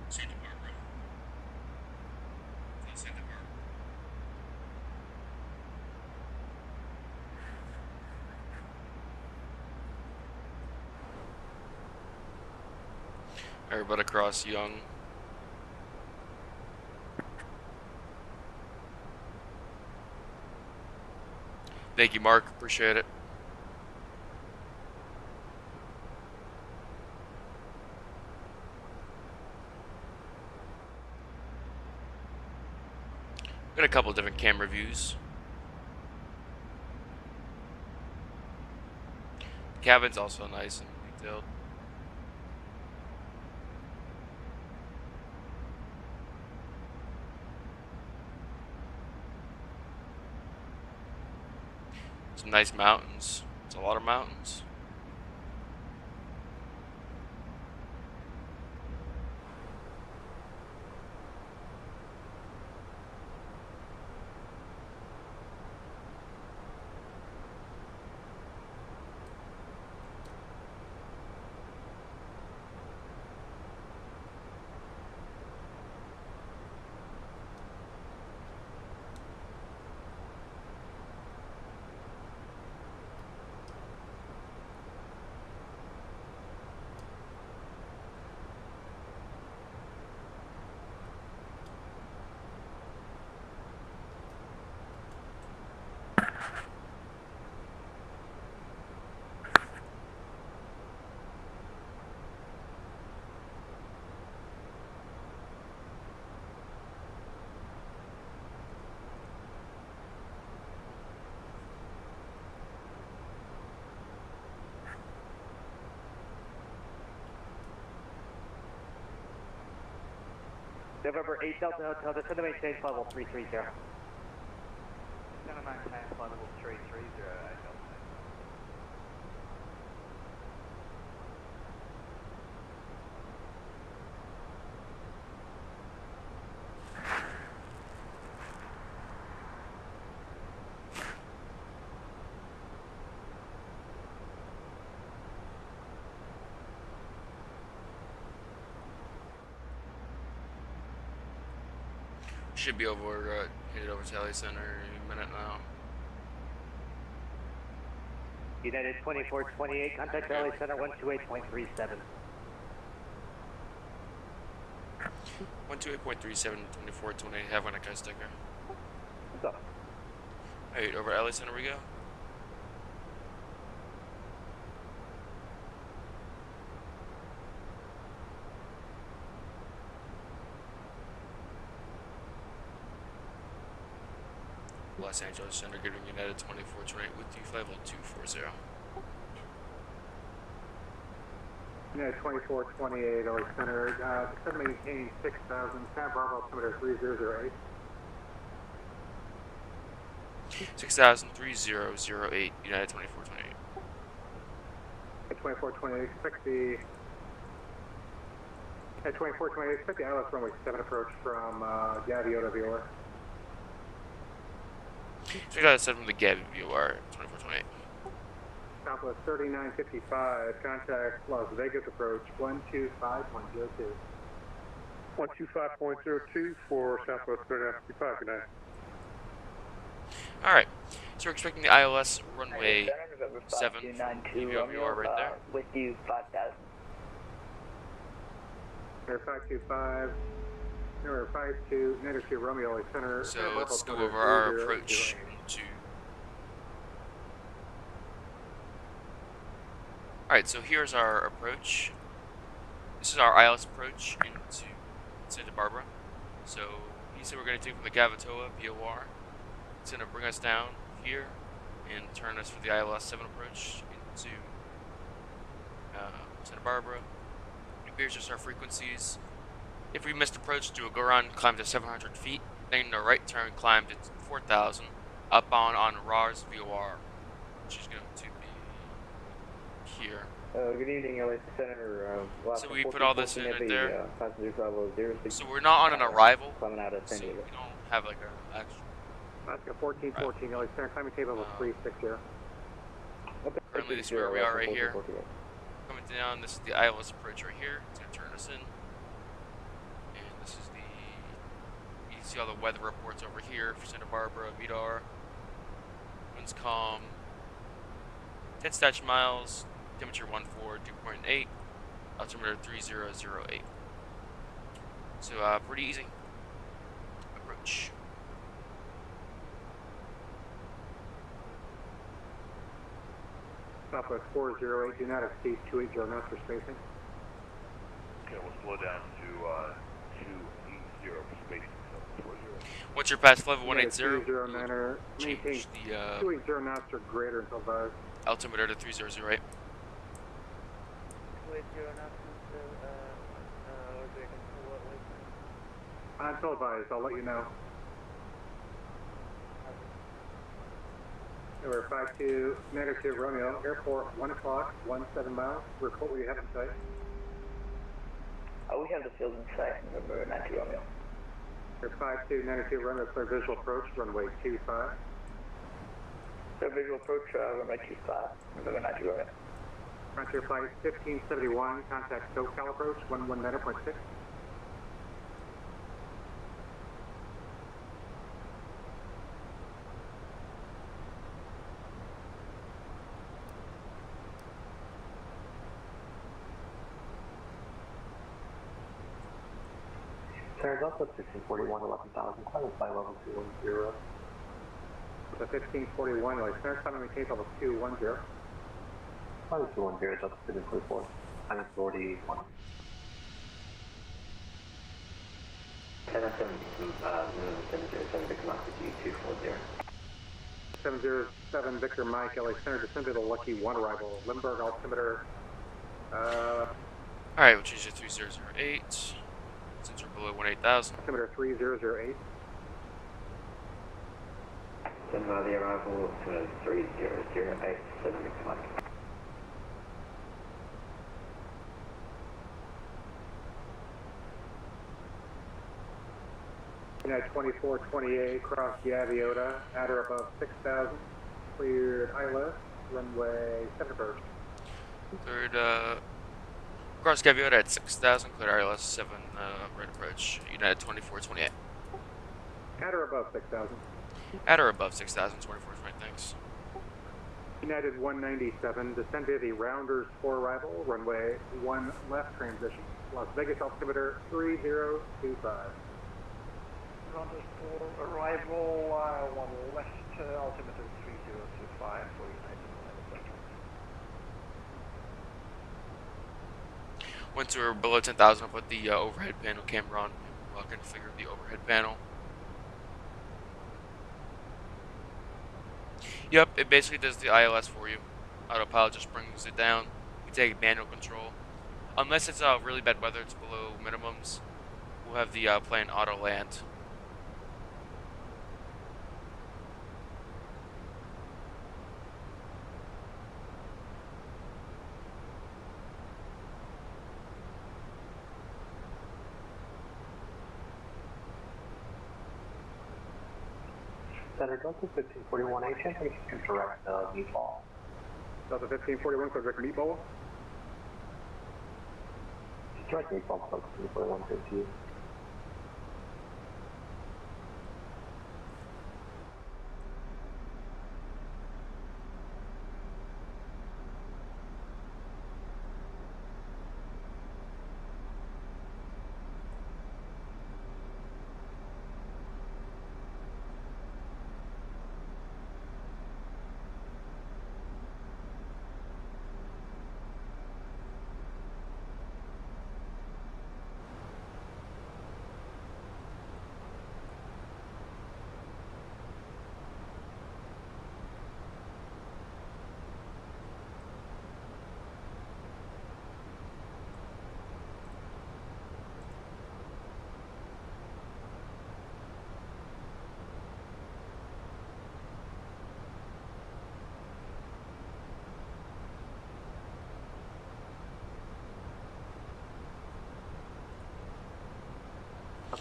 Speaker 2: Santa Barbara. Santa Barbara. Everybody across Young. Thank you, Mark. Appreciate it. Got a couple different camera views. cabin's also nice and detailed. Some nice mountains. It's a lot of mountains.
Speaker 10: November 8 Delta Hotel, descend to maintain level 330.
Speaker 8: Descend to maintain level 330, Delta.
Speaker 2: Should be over, headed over to LA Center in a minute now.
Speaker 10: United 2428, contact LA Center 128.37.
Speaker 2: 128.37, 2428, have one guy sticker.
Speaker 10: What's up?
Speaker 2: Alright, over LA Center we go. Los Angeles Center, getting United 2428 with you, flight level 240.
Speaker 9: United 2428, LA Center, descend maintain 6,000, Santa Barbara altimeter 3008.
Speaker 2: 6,000, 3008, United 2428.
Speaker 9: 2428, expect the... At 2428, expect the ILS runway 7 approach from Gaviota VOR.
Speaker 2: So I got it set from the Gavin VOR 2428.
Speaker 9: Southwest 3955, contact Las Vegas approach 125.02. 125.02 for Southwest 3955, good night.
Speaker 2: Alright, so we're expecting the ILS runway 7 from VOR right there.
Speaker 7: With you, 5,000.
Speaker 9: Air 525, number 52, negative 2 Romeo LA Center.
Speaker 2: So let's go over our approach to... Alright, so here's our approach. This is our ILS approach into Santa Barbara. So he said we're going to take from the Gavatoa VOR. It's going to bring us down here and turn us for the ILS 7 approach into Santa Barbara. Here's just our frequencies. If we missed approach, do a go around, climb to 700 feet, then the right turn, climb to 4,000, up on RAR's VOR, which is going to be here.
Speaker 5: Good evening, LA Center.
Speaker 2: So we put all this in right there.
Speaker 5: Passenger level 06.
Speaker 2: So we're not on an arrival,
Speaker 5: Coming out of San
Speaker 2: so
Speaker 5: Diego.
Speaker 2: we don't have like an actual...
Speaker 9: Alaska 1414, LA Center, climbing table level 360.
Speaker 2: Currently this is where we are right here. Coming down, this is the ILS approach right here. It's going to turn us in. And this is the... You can see all the weather reports over here for Santa Barbara, VDAR. Winds calm. 10 statute miles. Temperature 142.8. Altimeter 3008. So pretty easy approach.
Speaker 9: Southwest 408, do not exceed 280 knots for spacing.
Speaker 11: Okay, we'll slow down to 280 for spacing. So 40.
Speaker 2: What's your pass level? 180?
Speaker 9: 309er, maintain
Speaker 2: Change the
Speaker 9: 280 knots or greater until 5.
Speaker 2: altimeter to 3008.
Speaker 9: Until advised, I'll let you know. We're 52 negative Romeo, airport 1 o'clock, 17 miles. Report what you have in sight.
Speaker 7: We have the field in sight, number 92 Romeo.
Speaker 9: We're 52 negative Romeo, clear visual approach, runway 25.
Speaker 7: So visual approach, runway 25, number 92 Romeo.
Speaker 9: Frontier flight 1571, contact SoCal approach, 119.6.
Speaker 5: Delta 1541, 11,000, climb flight level 210.
Speaker 9: The 1541, like center, time maintain level 210.
Speaker 5: Climb 210, Delta 1544, climb 41. 707 Victor Mike, G240.
Speaker 9: 707 Victor Mike, LA Center, descend to the Lucky 1 arrival, Limburg altimeter.
Speaker 2: Alright, we'll change to 3008. Since we're below 18,000.
Speaker 9: Altimeter 3008.
Speaker 5: Send the arrival to 3008, 7 Victor Mike.
Speaker 9: United 2428, cross Gaviota, at or above 6,000. Cleared ILS, runway 7 approach.
Speaker 2: Third, cross Gaviota at 6,000, clear ILS 7, right approach. United 2428.
Speaker 9: At or above 6,000.
Speaker 2: At or above 6,000, 2428, thanks.
Speaker 9: United 197, descend to the Rounders 4 arrival, runway 1 left transition. Las Vegas altimeter 3025.
Speaker 8: Rounders 4 arrival, 1 left, altimeter 3025 for United 197.
Speaker 2: Once we're below 10,000, I'll put the overhead panel camera on. We'll configure the overhead panel. Yep, it basically does the ILS for you. Autopilot just brings it down. You take manual control. Unless it's really bad weather, it's below minimums, we'll have the plane auto land.
Speaker 5: Center Delta 1541, A chance we can direct meatball.
Speaker 9: Delta 1541, so direct meatball.
Speaker 5: Direct meatball, Delta 1541, 50.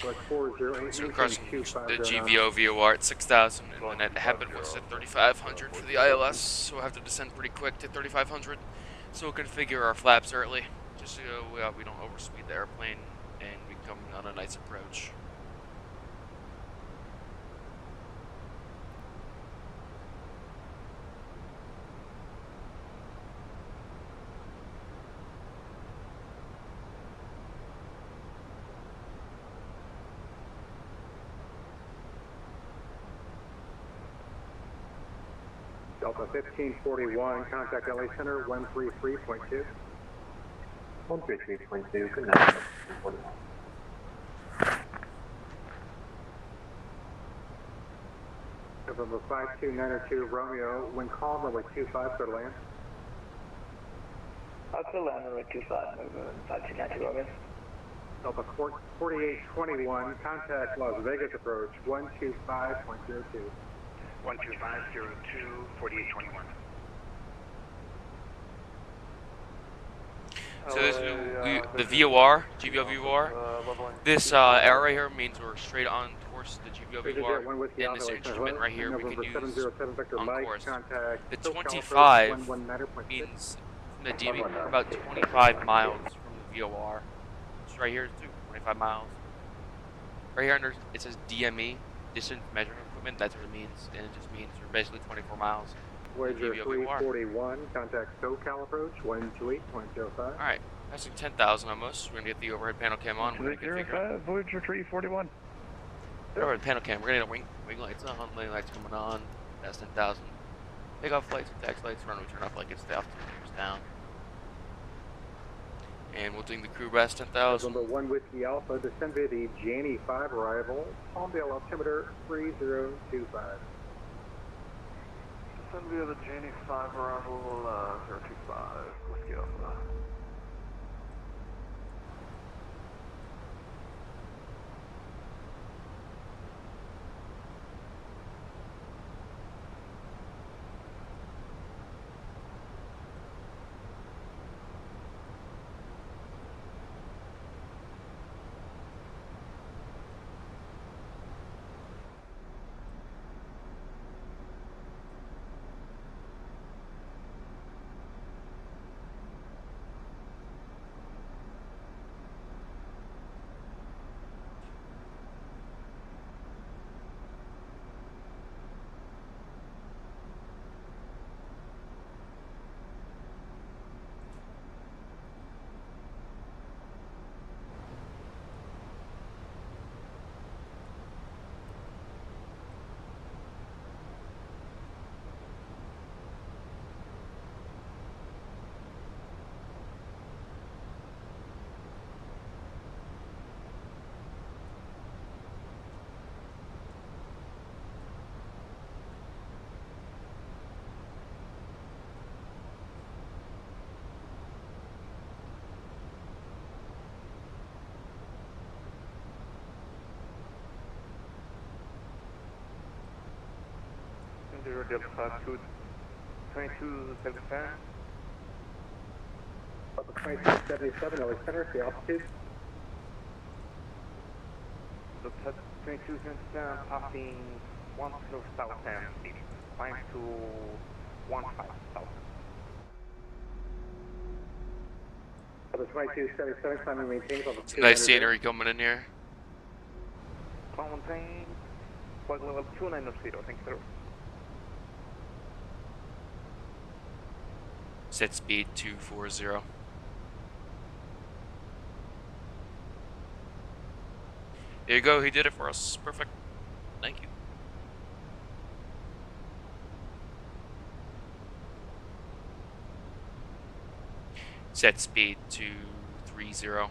Speaker 9: Like 408,
Speaker 2: So we're crossing the GVO VOR at 6,000, and when that happened was at 3,500 for the ILS, so we'll have to descend pretty quick to 3,500. So we'll configure our flaps early, just so we don't overspeed the airplane and we come on a nice approach.
Speaker 9: Delta 1541, contact LA Center 133.2.
Speaker 5: 133.2, good night. 1541.
Speaker 9: November 5292 Romeo, when calm, runway 25, clear to land.
Speaker 7: Hotel land runway 25, moving 5292 Romeo.
Speaker 9: Delta 4821, contact Las Vegas approach 125.02.
Speaker 11: 12502, 4821.
Speaker 2: So this the VOR, GVO VOR. This arrow right here means we're straight on course to the GVO VOR, and this instrument right here we can use on course. The 25 means from the DME we're about 25 miles from the VOR. It's right here too, 25 miles. Right here under it says DME, distance measuring equipment. That's what it means, and it just means we're basically 24 miles.
Speaker 9: Voyager 341, contact SoCal approach 128.05.
Speaker 2: Alright, passing 10,000 almost. We're gonna get the overhead panel cam on. We're gonna configure.
Speaker 11: Voyager 341.
Speaker 2: Overhead panel cam. We're gonna get wing lights on, lane lights coming on. Past 10,000. Takeoff lights and taxi lights. Runway turn off like it's the altimeter's down. And we'll ding the crew rest 10,000.
Speaker 9: Number 1 Whiskey Alpha, descend via the Janney 5 arrival, Palmdale altimeter 3025.
Speaker 8: Descend via the Janney 5 arrival 025, Whiskey Alpha. Delta 2277.
Speaker 9: Delta 2277, LA Center, the altitude.
Speaker 8: Delta 2277, passing 10,000 feet. Climb to 15,000.
Speaker 9: Delta 2277, climbing maintains level 2.
Speaker 2: Nice scenery coming in here.
Speaker 8: Climb maintain, flight level 290, thank you.
Speaker 2: Set speed 240. There you go, he did it for us. Perfect. Thank you. Set speed 230.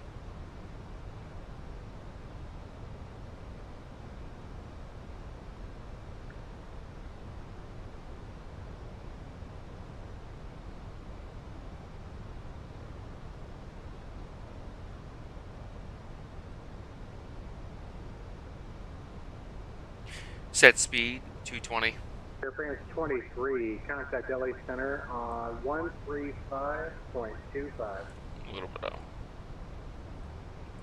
Speaker 2: Set speed 220.
Speaker 9: Air France 23, contact LA Center on 135.25.
Speaker 2: A little bit out.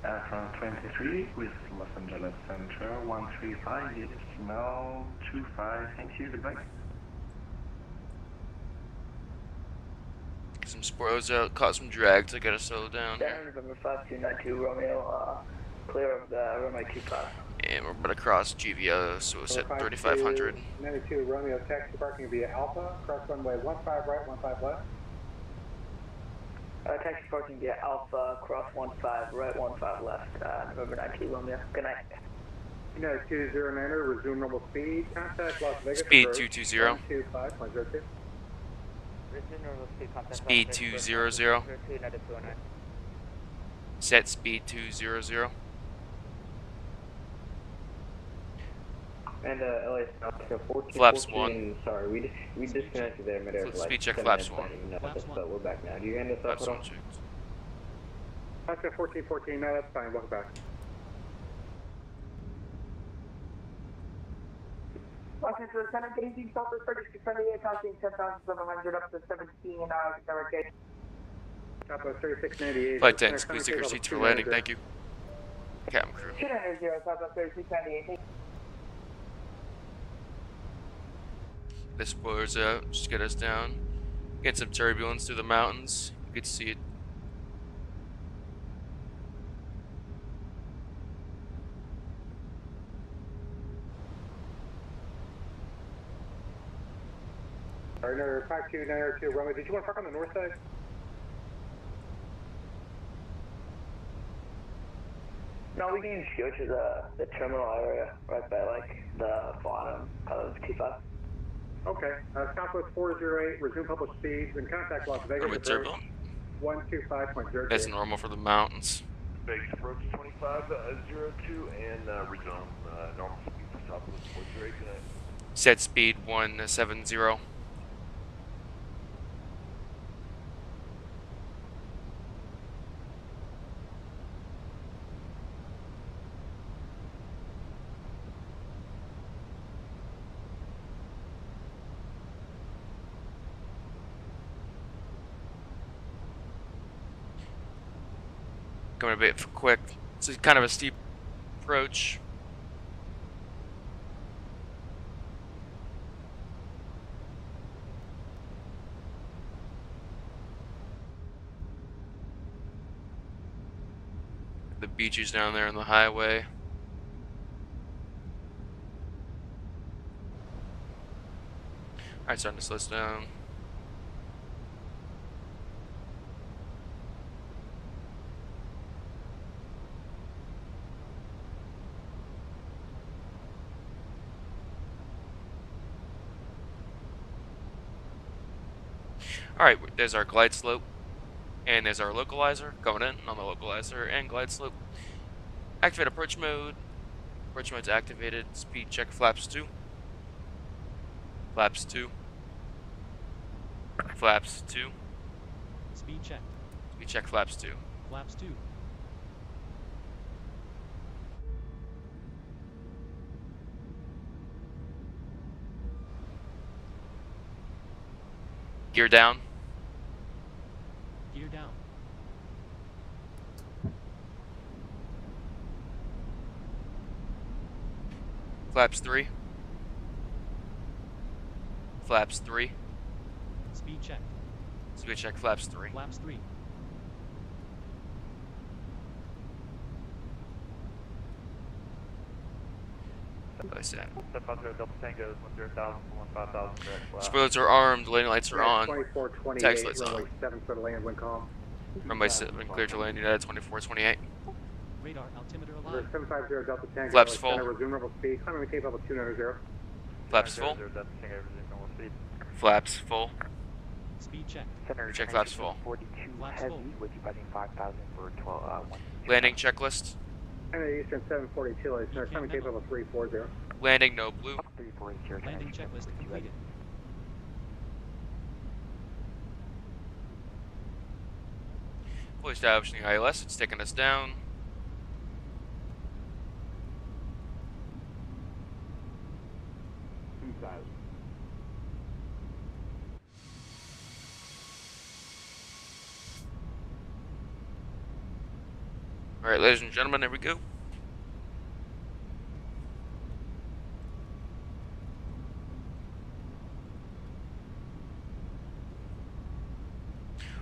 Speaker 12: Air France 23 with Los Angeles Center 135, decimal 25. Thank you, goodbye.
Speaker 2: Some spoils out, caught some drags. I gotta slow down here.
Speaker 7: November 5292 Romeo, clear of the runway 25.
Speaker 2: And we're gonna cross GVO, so we'll set 3,500.
Speaker 9: 92 Romeo, taxi parking via Alpha, cross runway 15 right, 15 left.
Speaker 7: Taxi parking via Alpha, cross 15 right, 15 left, November 92 Romeo. Good night.
Speaker 9: United 209er, resume normal speed, contact Las Vegas.
Speaker 2: Speed
Speaker 9: approach,
Speaker 2: 220.
Speaker 9: 125.02.
Speaker 2: Speed 200. Set speed 200.
Speaker 5: And LA South, 1414.
Speaker 2: Flaps 1.
Speaker 5: Sorry, we disconnected there midair for like
Speaker 2: Speed check
Speaker 5: 10
Speaker 2: flaps
Speaker 5: minutes. I
Speaker 2: 1.
Speaker 5: didn't even notice,
Speaker 4: Flaps 1.
Speaker 5: but we're back now. Do you hand us up
Speaker 2: Flaps
Speaker 5: at
Speaker 2: 1
Speaker 5: all?
Speaker 2: checked.
Speaker 9: Oscar 1414, no, that's fine, welcome back.
Speaker 13: Welcome to the Center, good evening, Southwest 3678, costing 10,700 up to 17, December K.
Speaker 9: Southwest 3698.
Speaker 2: Flight 10, please take your seats for landing, thank you. Captain crew.
Speaker 13: 290, Southwest 3698, thank you.
Speaker 2: The spoilers out, just get us down. Get some turbulence through the mountains. You can see it.
Speaker 9: Partner 52902, runway, did you want to park on the north side?
Speaker 7: No, we can just go to the terminal area right by like the bottom of T5.
Speaker 9: Okay, Southwest 408, resume public speeds and contact Las Vegas.
Speaker 2: With turbulence.
Speaker 9: 125.0.
Speaker 2: That's normal for the mountains.
Speaker 11: Vegas approach 2502 and resume normal speed for Southwest 408. Good night.
Speaker 2: Set speed 170. Going a bit quick. It's kind of a steep approach. The beaches down there on the highway. Alright, starting to slow us down. Alright, there's our glide slope, and there's our localizer, going in on the localizer, and glide slope. Activate approach mode. Approach mode's activated. Speed check flaps 2. Flaps 2. Flaps 2.
Speaker 4: Speed check.
Speaker 2: Speed check flaps 2.
Speaker 4: Flaps 2.
Speaker 2: Gear down.
Speaker 4: Gear down.
Speaker 2: Flaps 3. Flaps 3.
Speaker 4: Speed check.
Speaker 2: Speed check flaps 3.
Speaker 4: Flaps 3.
Speaker 8: Step out there, double tango, 10,000 to 15,000, direct flat.
Speaker 2: Spoilers are armed, landing lights are on.
Speaker 9: 2428,
Speaker 2: Taxi lights
Speaker 9: runway
Speaker 2: on.
Speaker 9: 7 for the land, wind calm.
Speaker 2: Runway 7 clear to land, United 2428.
Speaker 4: Radar altimeter
Speaker 9: Number
Speaker 4: aligned.
Speaker 9: 750 Delta Tango.
Speaker 2: Flaps
Speaker 9: runway
Speaker 2: full.
Speaker 9: center, resume normal speed, climb and maintain level 290.
Speaker 2: Flaps full.
Speaker 8: Delta tango, resume normal speed.
Speaker 2: Flaps full.
Speaker 4: Speed check.
Speaker 7: Center
Speaker 2: Check flaps full.
Speaker 7: 42
Speaker 4: Flaps
Speaker 7: heavy
Speaker 4: full.
Speaker 7: with departing 5,000 for 12, 1.
Speaker 2: Landing checklist.
Speaker 9: And the Eastern 742, LA center, climb and maintain level 340.
Speaker 2: Landing no blue.
Speaker 7: 340,
Speaker 4: Landing checklist completed.
Speaker 2: Fully establishing ILS, it's taking us down. Alright, ladies and gentlemen, there we go.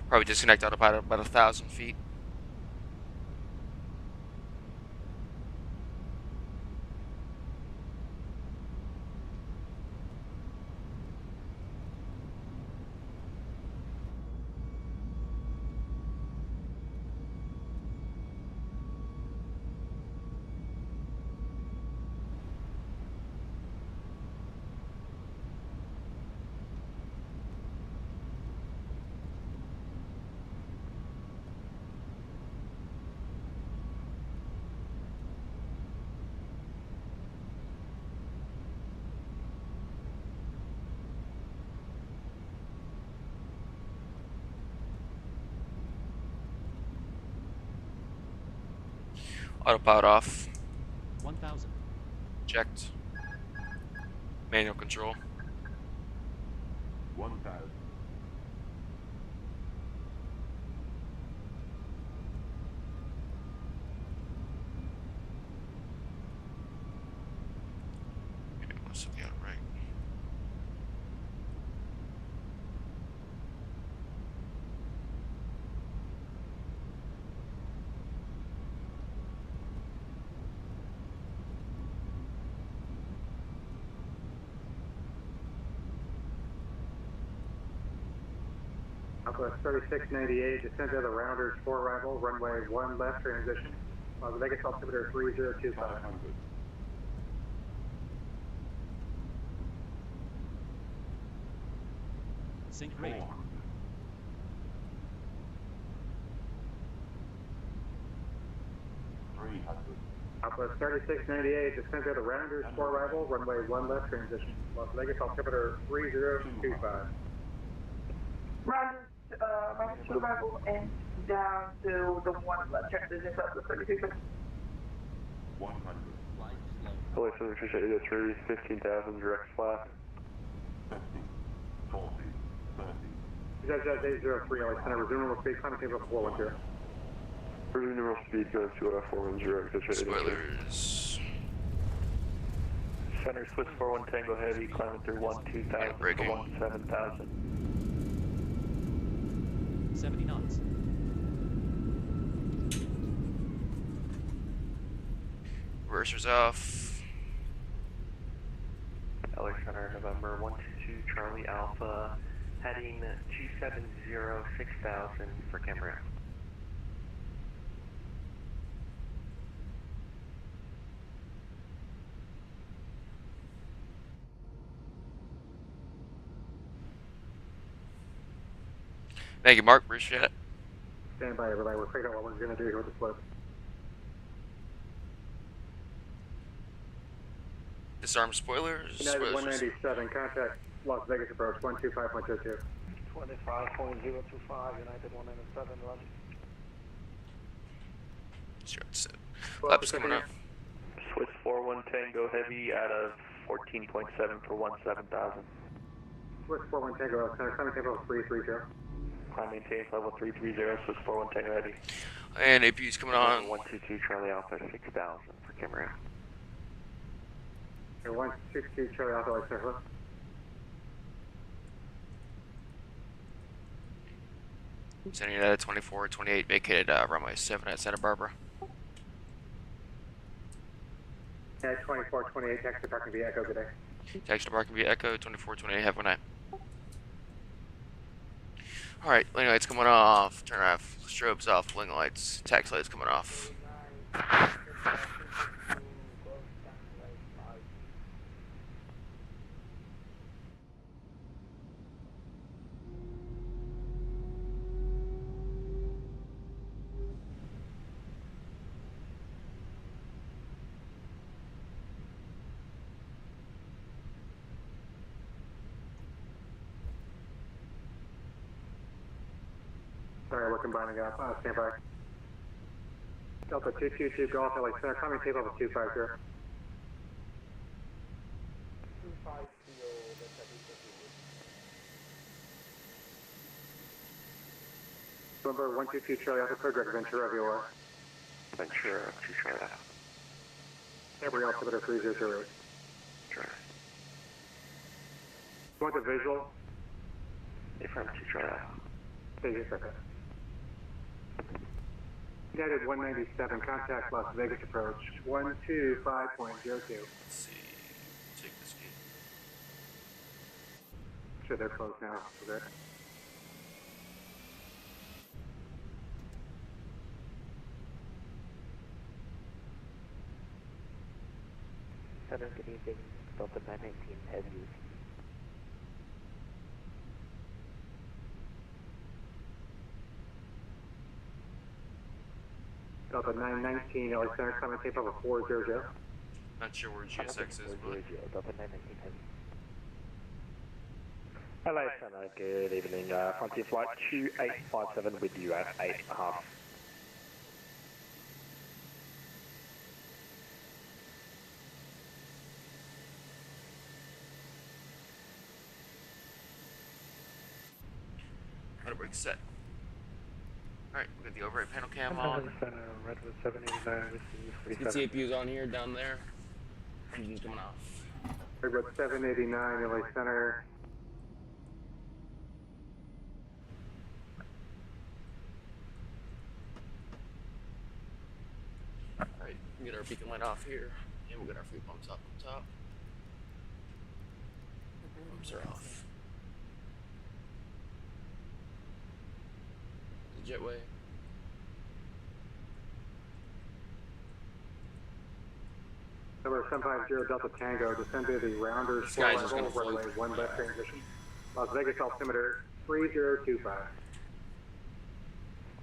Speaker 2: Probably disconnect out about 1,000 feet. Autopilot off.
Speaker 4: 1000.
Speaker 2: Checked. Manual control.
Speaker 11: 1000.
Speaker 2: Maybe it must have got it right.
Speaker 9: Southwest 3698, descend to the Rounders 4 arrival, runway 1 left transition. Las Vegas altimeter 3025.
Speaker 11: 500.
Speaker 4: Sync rate.
Speaker 11: 400.
Speaker 9: Southwest 3698, descend to the Rounders 4 arrival, runway 1 left transition. Las Vegas altimeter 3025.
Speaker 13: Rounders, Rounders 2 arrival and down to the 1 left transition, Southwest 36.
Speaker 11: 100.
Speaker 5: Hello, 738 15,000 direct flat.
Speaker 11: 50. 40. 30.
Speaker 9: Judge 803, Alexander, resume normal speed, climate table 410.
Speaker 5: Resume normal speed, going to 410,
Speaker 2: Spoilers.
Speaker 7: Center Swiss 41 Tango Heavy, climbing through 12,000 for
Speaker 2: Braking.
Speaker 7: 17,000.
Speaker 4: 70 knots.
Speaker 2: Reversers off.
Speaker 7: LA Center, November 122 Charlie Alpha, heading 270 6000 for Camarillo.
Speaker 2: Thank you, Mark. Appreciate it.
Speaker 9: Stand by, everybody. We're figuring out what we're going to do here with the slip.
Speaker 2: Disarm spoilers.
Speaker 9: United
Speaker 2: Spoilers.
Speaker 9: 197, contact Las Vegas approach 125.02.
Speaker 10: 25.025, United 197, Roger.
Speaker 2: Sure, it's it. Flaps coming up.
Speaker 7: Swiss 41 Tango Heavy out of 14.7 for 17,000.
Speaker 9: Swiss 41 Tango, center climate table 330.
Speaker 7: Climb maintains level 330, Swiss 41 Tango Heavy.
Speaker 2: And APU's coming on.
Speaker 7: 122 Charlie Alpha 6000 for Camarillo.
Speaker 9: 162 Charlie Alpha, Alexander.
Speaker 2: Sending it at 2428, vacated runway 7 at Santa Barbara.
Speaker 9: Yeah, 2428, taxi parking via Echo, good day.
Speaker 2: Taxi to parking via Echo, 2428, have a good night. Alright, landing lights coming off, turn off, strobes off, blinking lights, taxi lights coming off.
Speaker 9: Sorry, we're combining up. Stand by. Delta 222 Golf, LA Center, climbing table 250. Number 122 Charlie Alpha, code record Ventura of your
Speaker 7: Ventura 2 Charlie Alpha.
Speaker 9: Every altimeter 3008.
Speaker 7: Sure.
Speaker 9: You want the visual?
Speaker 7: Affirm 2 Charlie Alpha.
Speaker 9: Stay here, second. United 197, contact Las Vegas approach 125.02.
Speaker 2: Let's see, take this gate.
Speaker 9: Sure, they're closed now. So good.
Speaker 10: Center, good evening. Delta 919 Heavy.
Speaker 9: Delta 919, LA Center, climbing table 400.
Speaker 2: Not sure where GSX is, but
Speaker 10: Delta 919 Heavy.
Speaker 14: LA Center, good evening. Frontier Flight 2857 with you at 8.5.
Speaker 2: Rudder brake set. Alright, we got the overhead panel cam on.
Speaker 14: Redwood 789 with
Speaker 15: You can see APU's on here, down there. Engine's coming off.
Speaker 9: Redwood 789, LA Center.
Speaker 2: Alright, we get our beacon light off here, and we'll get our fuel pumps up top. Pumps are off. The jetway.
Speaker 9: Number 750 Delta Tango, descend to the Rounders
Speaker 2: This
Speaker 9: 4
Speaker 2: guy's just
Speaker 9: level,
Speaker 2: gonna
Speaker 9: runway
Speaker 2: float.
Speaker 9: 1 left transition. Las Vegas altimeter 3025.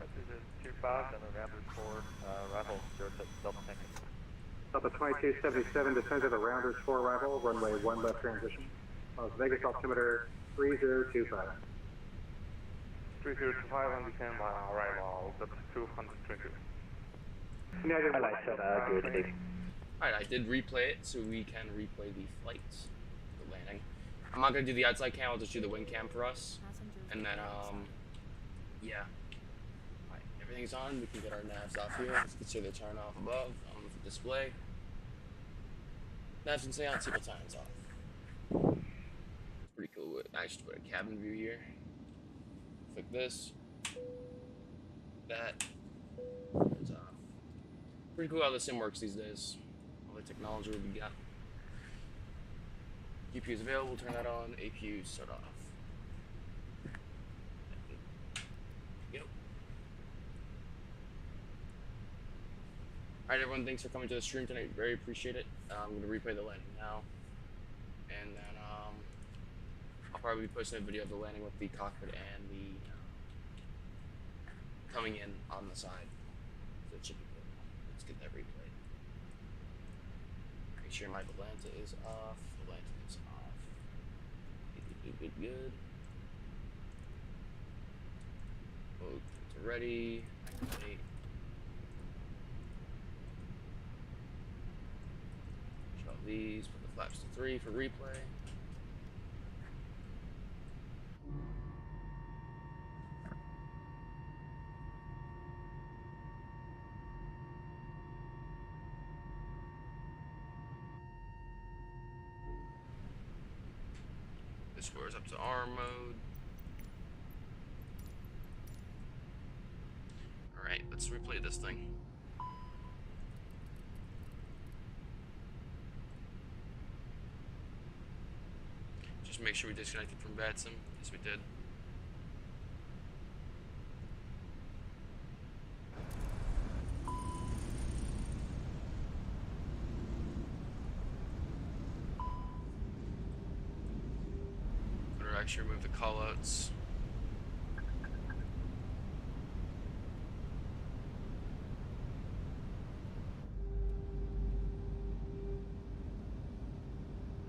Speaker 14: This is 25 and the Rounders 4 arrival 06 Delta Tango.
Speaker 9: Delta 2277, descend to the Rounders 4 arrival, runway 1 left transition. Las Vegas altimeter 3025.
Speaker 8: 3025 on descend by arrival, that's 220.
Speaker 9: United
Speaker 14: Hello, sir. Good evening.
Speaker 15: Alright, I did replay it, so we can replay the flight, the landing. I'm not gonna do the outside cam, I'll just do the wing cam for us. And then, yeah. Alright, everything's on, we can get our navs off here. You can see the turn off above on the display. Navs can stay on, seatbelt time's off. Pretty cool. I should put a cabin view here. Click this. That. Turns off. Pretty cool how the sim works these days. All the technology we got. GPU is available, turn that on, APU start off. Yep. Alright everyone, thanks for coming to the stream tonight, very appreciate it. I'm going to replay the landing now. And then I'll probably be posting a video of the landing with the cockpit and the coming in on the side. So it should be good. Let's get that replayed. Make sure my Volanta is off. Volanta is off. Good. Okay, it's ready. Activate. Show these. Put the flaps to 3 for replay. This squares up to arm mode. Alright, let's replay this thing. Just make sure we disconnected from VATSIM. Yes, we did. Actually remove the callouts.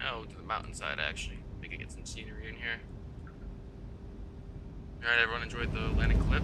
Speaker 15: Oh, to the mountainside actually. We could get some scenery in here. Alright, everyone enjoyed the landing clip.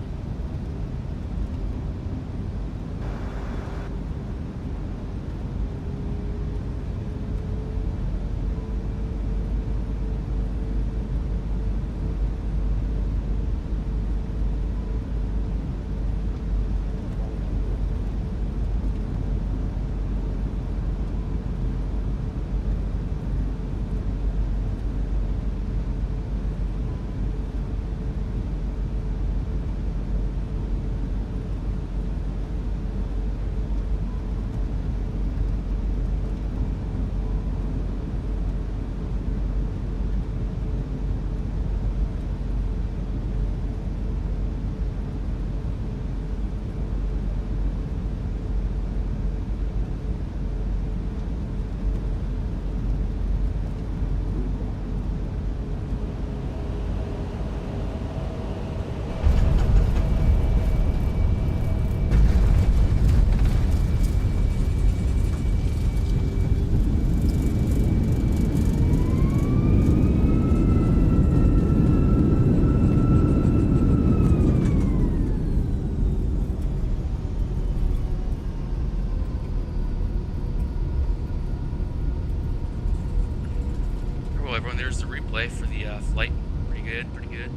Speaker 15: Well, everyone, there's the replay for the flight. Pretty good, pretty good.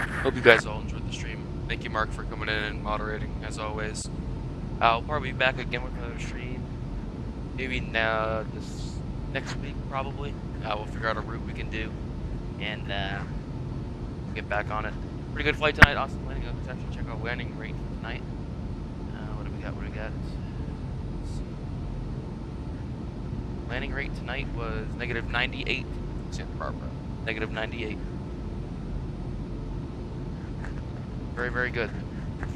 Speaker 2: Hope you guys all enjoyed the stream. Thank you, Mark, for coming in and moderating, as always. I'll probably be back again with another stream. Maybe now, this next week, probably. We'll figure out a route we can do, and get back on it. Pretty good flight tonight. Awesome landing. Let's actually check our landing rate for tonight. What do we got? What do we got? Landing rate tonight was -98. Santa Barbara. -98. Very, very good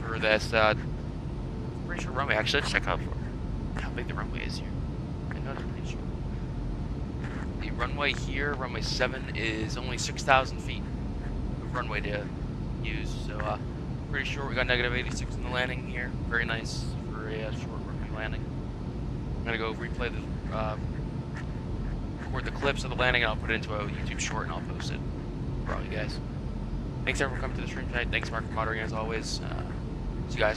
Speaker 2: for this. Pretty sure runway. Actually, let's check out how big the runway is here. I know I'm pretty sure. The runway here, runway 7, is only 6,000 feet of runway to use. So, pretty sure we got -86 in the landing here. Very nice for a short runway landing. I'm gonna go replay record the clips of the landing, and I'll put it into a YouTube short, and I'll post it for all you guys. Thanks everyone for coming to the stream tonight. Thanks Mark for moderating as always. See you guys.